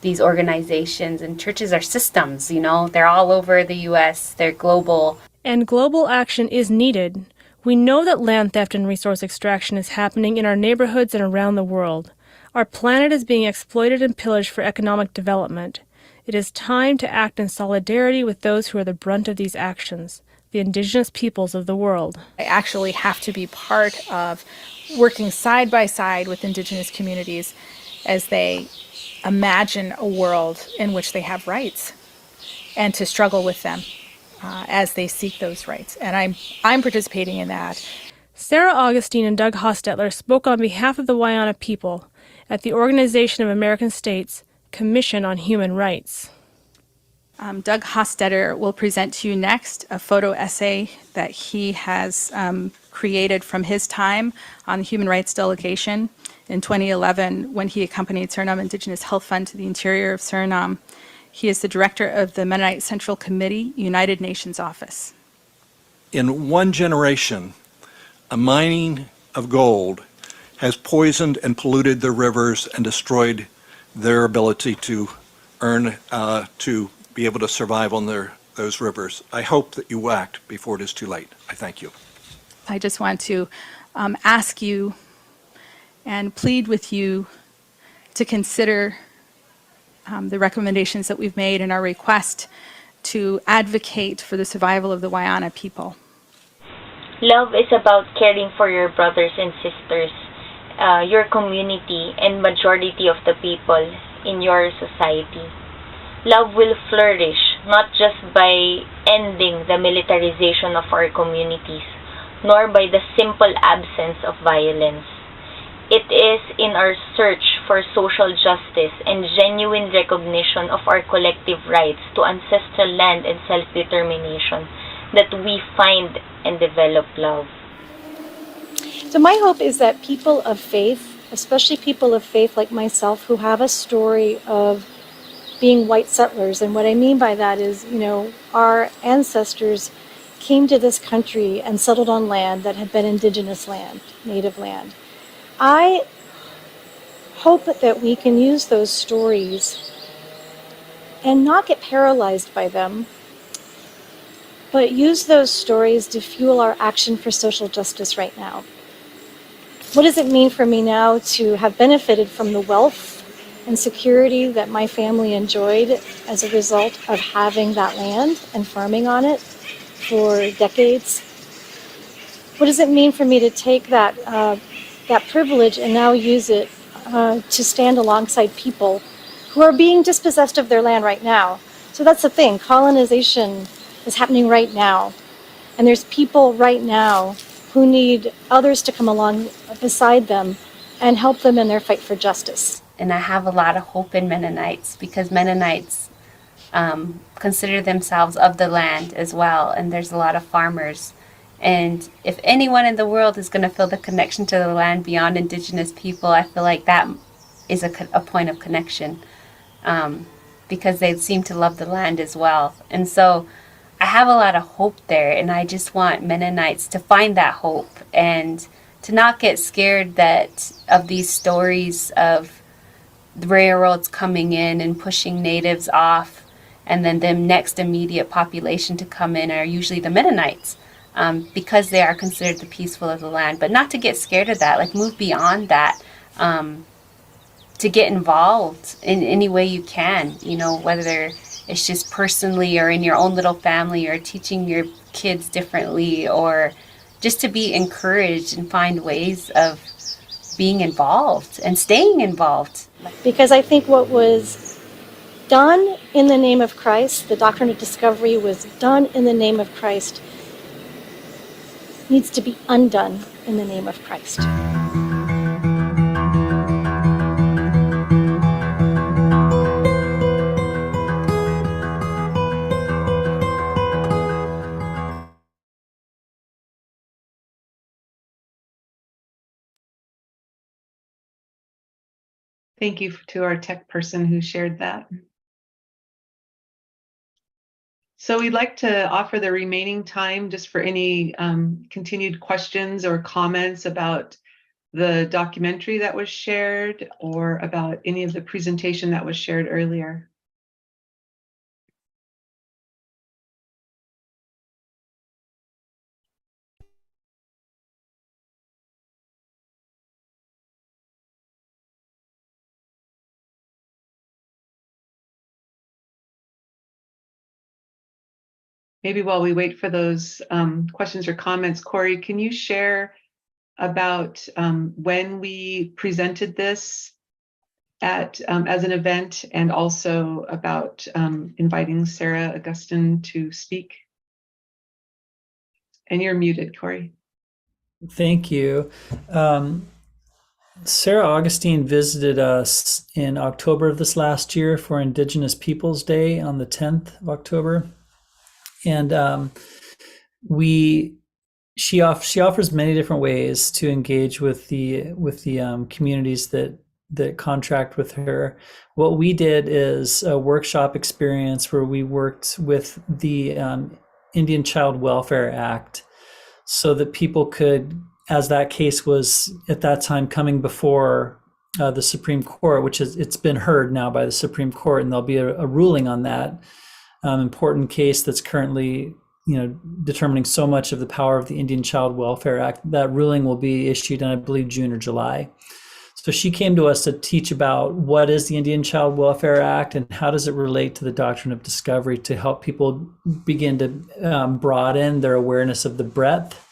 these organizations, and churches are systems, they're all over the US, they're global. And global action is needed. We know that land theft and resource extraction is happening in our neighborhoods and around the world. Our planet is being exploited and pillaged for economic development. It is time to act in solidarity with those who are the brunt of these actions, the Indigenous peoples of the world. I actually have to be part of working side by side with Indigenous communities as they imagine a world in which they have rights, and to struggle with them as they seek those rights. And I'm participating in that. Sarah Augustine and Doug Hostetler spoke on behalf of the Wayana people at the Organization of American States Commission on Human Rights. Doug Hostetler will present to you next a photo essay that he has created from his time on the Human Rights Delegation in 2011 when he accompanied Suriname Indigenous Health Fund to the interior of Suriname. He is the director of the Mennonite Central Committee, United Nations Office. In one generation, a mining of gold has poisoned and polluted the rivers and destroyed their ability to earn, to be able to survive on their those rivers. I hope that you will act before it is too late. I thank you. I just want to ask you and plead with you to consider the recommendations that we've made in our request to advocate for the survival of the Wayana people. Love is about caring for your brothers and sisters, your community, and majority of the people in your society. Love will flourish not just by ending the militarization of our communities, nor by the simple absence of violence. It is in our search for social justice and genuine recognition of our collective rights to ancestral land and self-determination that we find and develop love. So my hope is that people of faith, especially people of faith like myself, who have a story of being white settlers, and what I mean by that is, our ancestors came to this country and settled on land that had been indigenous land, native land. I hope that we can use those stories and not get paralyzed by them, but use those stories to fuel our action for social justice right now. What does it mean for me now to have benefited from the wealth and security that my family enjoyed as a result of having that land and farming on it for decades? What does it mean for me to take that privilege and now use it to stand alongside people who are being dispossessed of their land right now? So that's the thing. Colonization is happening right now. And there's people right now who need others to come along beside them and help them in their fight for justice. And I have a lot of hope in Mennonites because Mennonites consider themselves of the land as well. And there's a lot of farmers. And if anyone in the world is going to feel the connection to the land beyond Indigenous people, I feel like that is a point of connection because they seem to love the land as well. And so I have a lot of hope there, and I just want Mennonites to find that hope and to not get scared of these stories of the railroads coming in and pushing natives off, and then the next immediate population to come in are usually the Mennonites. Because they are considered the peaceful of the land, but not to get scared of that, like move beyond that, to get involved in any way you can, whether it's just personally or in your own little family or teaching your kids differently, or just to be encouraged and find ways of being involved and staying involved. Because I think what was done in the name of Christ, the doctrine of discovery was done in the name of Christ, needs to be undone in the name of Christ. Thank you to our tech person who shared that. So we'd like to offer the remaining time just for any continued questions or comments about the documentary that was shared or about any of the presentation that was shared earlier. Maybe while we wait for those questions or comments, Corey, can you share about when we presented this as an event, and also about inviting Sarah Augustine to speak? And you're muted, Corey. Thank you. Sarah Augustine visited us in October of this last year for Indigenous Peoples Day on the 10th of October. And she offers many different ways to engage with the communities that contract with her. What we did is a workshop experience where we worked with the Indian Child Welfare Act, so that people could, as that case was at that time coming before the Supreme Court, which is, it's been heard now by the Supreme Court, and there'll be a ruling on that important case that's currently, determining so much of the power of the Indian Child Welfare Act. That ruling will be issued in, I believe, June or July. So she came to us to teach about what is the Indian Child Welfare Act and how does it relate to the doctrine of discovery, to help people begin to broaden their awareness of the breadth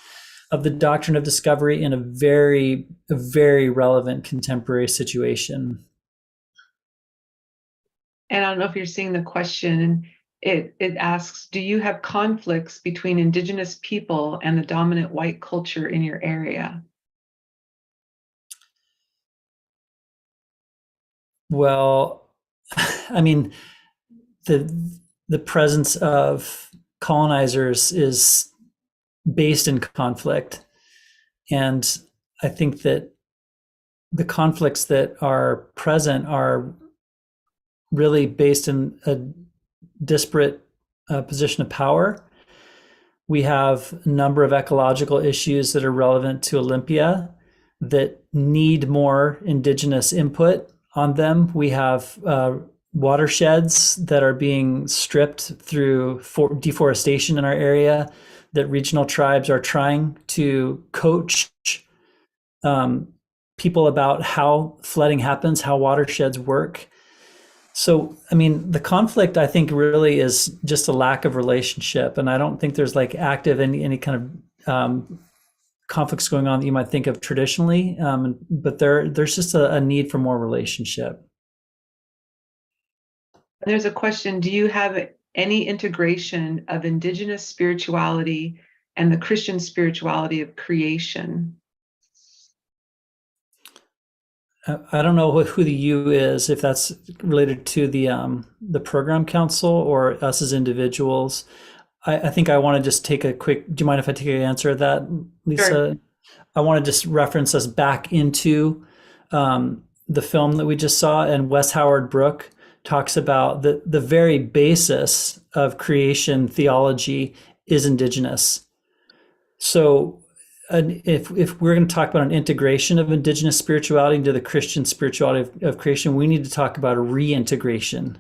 of the doctrine of discovery in a very relevant contemporary situation. And I don't know if you're seeing the question. It asks, do you have conflicts between Indigenous people and the dominant white culture in your area? Well, I mean, the presence of colonizers is based in conflict. And I think that the conflicts that are present are really based in a disparate position of power. We have a number of ecological issues that are relevant to Olympia that need more Indigenous input on them. We have watersheds that are being stripped through deforestation in our area, that regional tribes are trying to coach people about how flooding happens, how watersheds work. So, I mean, the conflict, I think, really is just a lack of relationship. And I don't think there's like active any kind of conflicts going on that you might think of traditionally. But there's just a need for more relationship. There's a question, do you have any integration of Indigenous spirituality and the Christian spirituality of creation? I don't know who the you is, if that's related to the program council or us as individuals. I think I want to just take a quick, do you mind if I take an answer of that, Lisa? Sure. I want to just reference us back into the film that we just saw, and Wes Howard Brooke talks about the very basis of creation theology is Indigenous. So if we're going to talk about an integration of Indigenous spirituality into the Christian spirituality of creation, we need to talk about a reintegration,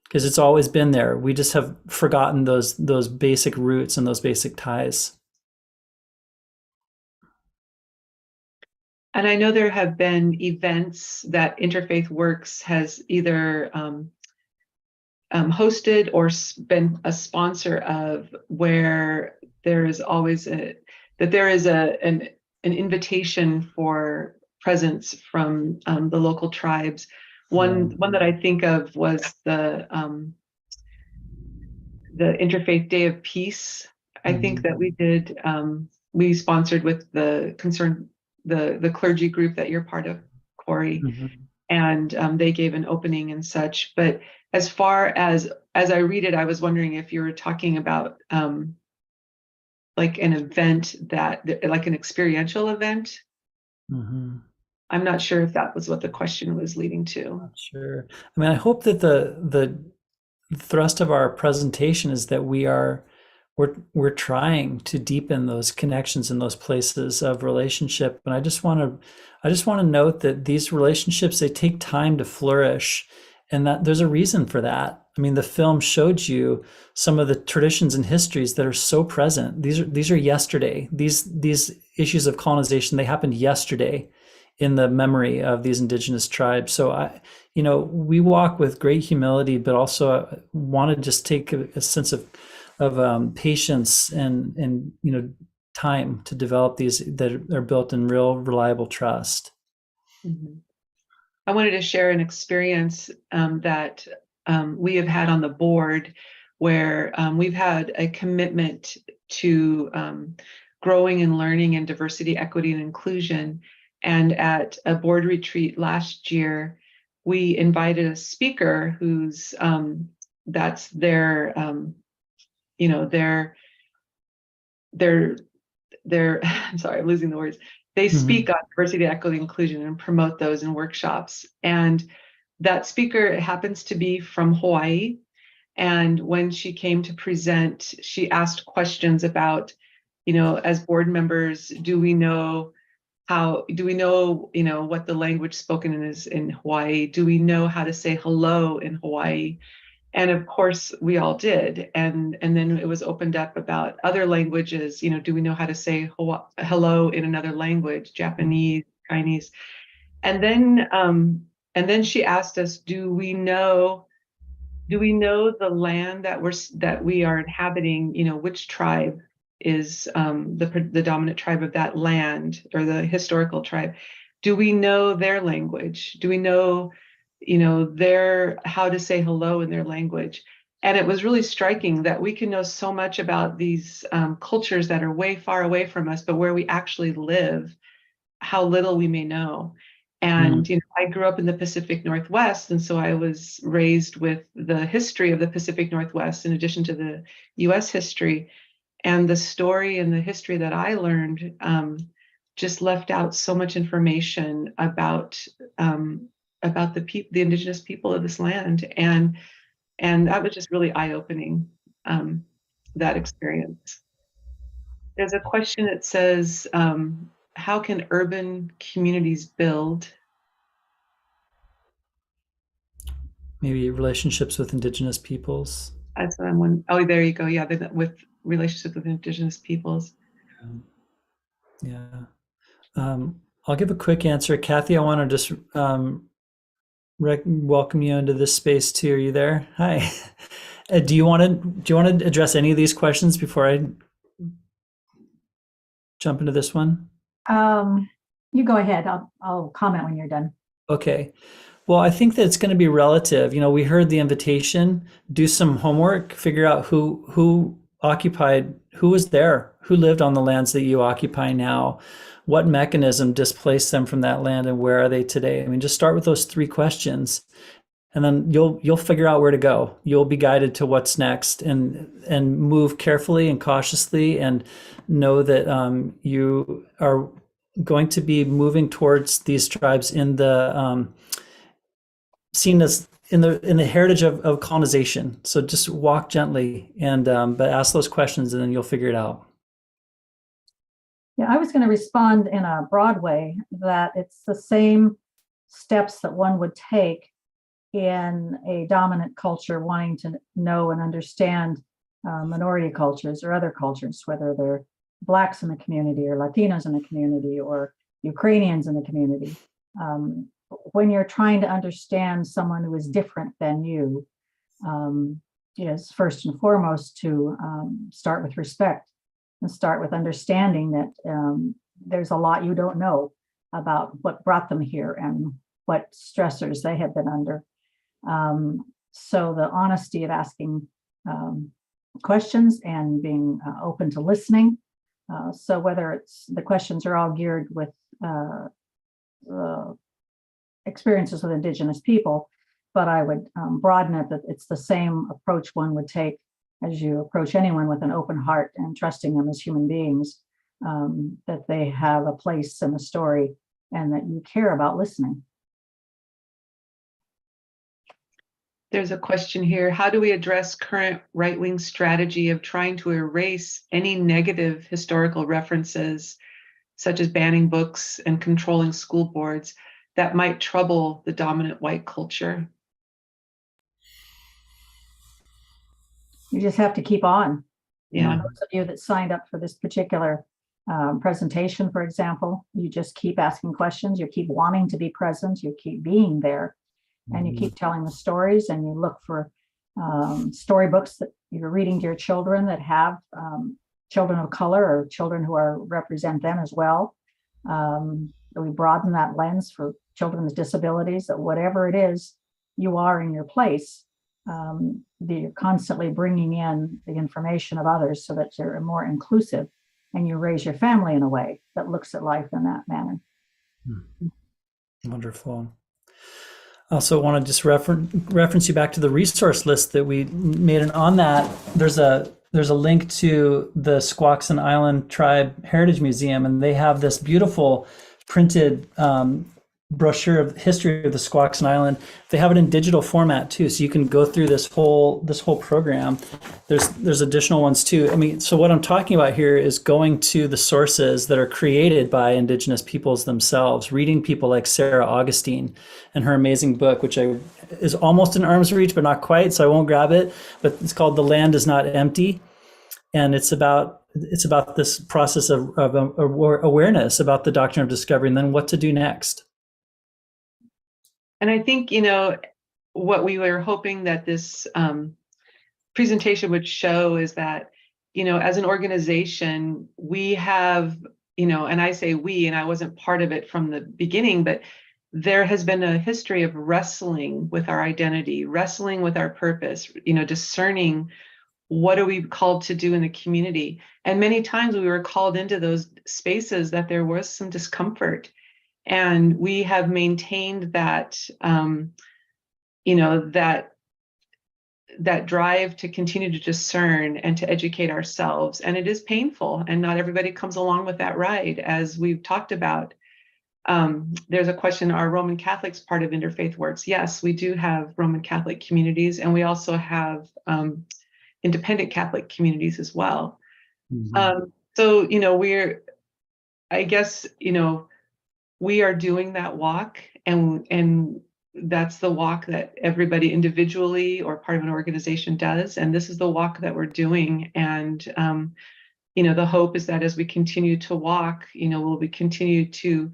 because it's always been there. We just have forgotten those basic roots and those basic ties. And I know there have been events that Interfaith Works has either hosted or been a sponsor of, where there is always an invitation for presence from the local tribes. One that I think of was the Interfaith Day of Peace. I think that we did. We sponsored with the clergy group that you're part of, Corey, and they gave an opening and such. But as far as I read it, I was wondering if you were talking about like an event like an experiential event. I'm not sure if that was what the question was leading to. Not sure. I mean, I hope that the thrust of our presentation is that we're trying to deepen those connections in those places of relationship. And I just want to note that these relationships, they take time to flourish, and that there's a reason for that. I mean, the film showed you some of the traditions and histories that are so present. These are yesterday. These issues of colonization, they happened yesterday in the memory of these Indigenous tribes. So we walk with great humility, but also want to just take a sense of patience and time to develop these that are built in real reliable trust. I wanted to share an experience that we have had on the board, where we've had a commitment to growing and learning in diversity, equity, and inclusion. And at a board retreat last year, we invited a speaker who's that's their I'm sorry, I'm losing the words. They speak on diversity, equity, inclusion, and promote those in workshops. And that speaker happens to be from Hawaii. And when she came to present, she asked questions about, as board members, do we know what the language spoken is in Hawaii? Do we know how to say hello in Hawaii? And of course, we all did. And then it was opened up about other languages. Do we know how to say hello in another language, Japanese, Chinese? And then she asked us, do we know the land that we are inhabiting? Which tribe is the dominant tribe of that land, or the historical tribe? Do we know their language? Do we know how to say hello in their language? And it was really striking that we can know so much about these cultures that are way far away from us, but where we actually live, how little we may know. And I grew up in the Pacific Northwest, and so I was raised with the history of the Pacific Northwest in addition to the U.S. history. And the story and the history that I learned just left out so much information about the indigenous people of this land, and that was just really eye-opening, that experience. There's a question that says, how can urban communities build? Maybe relationships with indigenous peoples. That's what I'm wondering. Oh, there you go. Yeah, with relationships with indigenous peoples. Yeah. I'll give a quick answer. Kathy, I want to just welcome you into this space too. Are you there? Hi. Do you want to address any of these questions before I jump into this one? You go ahead. I'll comment when you're done. Okay. Well, I think that it's going to be relative. We heard the invitation, do some homework, figure out who occupied, who was there, who lived on the lands that you occupy now, what mechanism displaced them from that land, and where are they today? I mean, just start with those 3 questions, and then you'll figure out where to go. You'll be guided to what's next, and move carefully and cautiously, and know that you are going to be moving towards these tribes in the seen as in the heritage of colonization. So just walk gently, and but ask those questions, and then you'll figure it out. Yeah, I was going to respond in a broad way that it's the same steps that one would take in a dominant culture wanting to know and understand minority cultures or other cultures, whether they're Blacks in the community or Latinos in the community or Ukrainians in the community. When you're trying to understand someone who is different than you, is first and foremost to start with respect and start with understanding that there's a lot you don't know about what brought them here and what stressors they have been under. So the honesty of asking questions and being open to listening. So whether it's the questions are all geared with experiences with Indigenous people, but I would broaden it that it's the same approach one would take as you approach anyone with an open heart and trusting them as human beings, that they have a place in the story and that you care about listening. There's a question here. How do we address current right-wing strategy of trying to erase any negative historical references, such as banning books and controlling school boards, that might trouble the dominant white culture? You just have to keep on. Yeah. Those of you that signed up for this particular presentation, for example, you just keep asking questions, you keep wanting to be present, you keep being there, and you keep telling the stories, and you look for storybooks that you're reading to your children that have children of color or children who represent them as well. We broaden that lens for children with disabilities, that whatever it is, you are in your place. You're constantly bringing in the information of others so that you're more inclusive, and you raise your family in a way that looks at life in that manner. Wonderful. I also want to just reference you back to the resource list that we made, and on that there's a link to the Squaxin Island Tribe Heritage Museum, and they have this beautiful printed brochure of the history of the Squaxin Island. They have it in digital format too, so you can go through this whole program. There's additional ones too. I mean, so what I'm talking about here is going to the sources that are created by Indigenous peoples themselves, reading people like Sarah Augustine and her amazing book, which I is almost in arm's reach, but not quite, so I won't grab it. But it's called "The Land Is Not Empty," and it's about this process of awareness about the doctrine of discovery, and then what to do next. And I think, what we were hoping that this presentation would show is that, as an organization, we have, and I say we, and I wasn't part of it from the beginning, but there has been a history of wrestling with our identity, wrestling with our purpose, discerning what are we called to do in the community. And many times we were called into those spaces that there was some discomfort. And we have maintained that, that drive to continue to discern and to educate ourselves. And it is painful, and not everybody comes along with that ride, as we've talked about. There's a question, are Roman Catholics part of interfaith works? Yes, we do have Roman Catholic communities, and we also have independent Catholic communities as well. So, I guess, we are doing that walk, and that's the walk that everybody individually or part of an organization does. And this is the walk that we're doing. And, the hope is that as we continue to walk, we'll continue to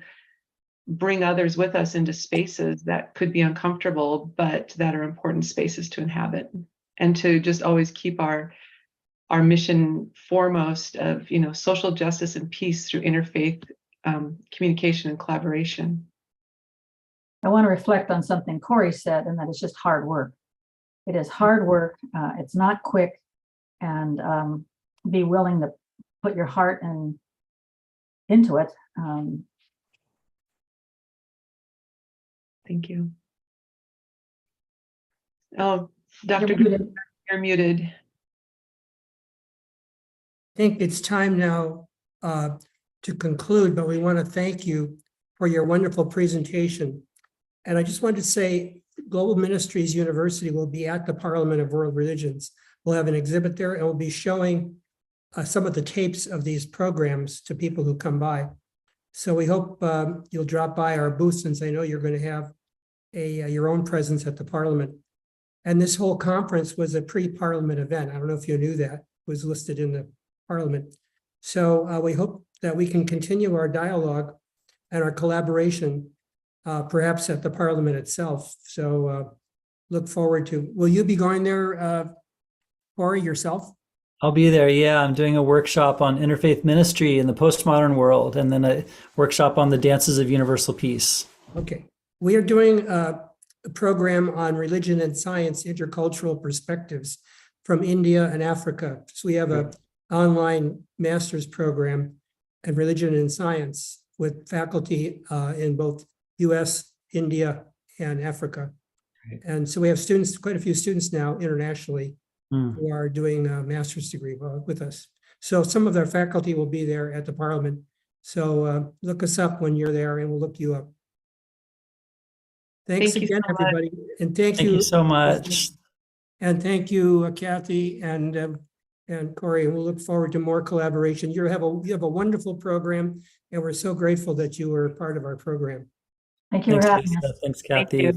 bring others with us into spaces that could be uncomfortable, but that are important spaces to inhabit, and to just always keep our mission foremost of, social justice and peace through interfaith communication and collaboration. I want to reflect on something Corey said, and that it's just hard work. It is hard work. It's not quick, and be willing to put your heart into it. Thank you. Oh, Dr. Green, you're muted. I think it's time now to conclude, but we want to thank you for your wonderful presentation. And I just wanted to say, Global Ministries University will be at the Parliament of World Religions. We'll have an exhibit there, and we'll be showing some of the tapes of these programs to people who come by. So we hope you'll drop by our booth, since I know you're going to have your own presence at the Parliament. And this whole conference was a pre-Parliament event. I don't know if you knew that. It was listed in the Parliament. So we hope that we can continue our dialogue and our collaboration, perhaps at the Parliament itself. So look forward to, will you be going there, Corey, yourself? I'll be there. Yeah, I'm doing a workshop on interfaith ministry in the postmodern world, and then a workshop on the dances of universal peace. Okay. We are doing a program on religion and science, intercultural perspectives from India and Africa. So we have an online master's program in religion and science with faculty in both US, India, and Africa. And so we have students, quite a few students now internationally, who are doing a master's degree with us. So some of their faculty will be there at the Parliament. So look us up when you're there, and we'll look you up. Thanks again, everybody. And thank you so much. And thank you, Kathy and Corey. And we'll look forward to more collaboration. You have a wonderful program, and we're so grateful that you were part of our program. Thank you for having us. Thanks, Kathy.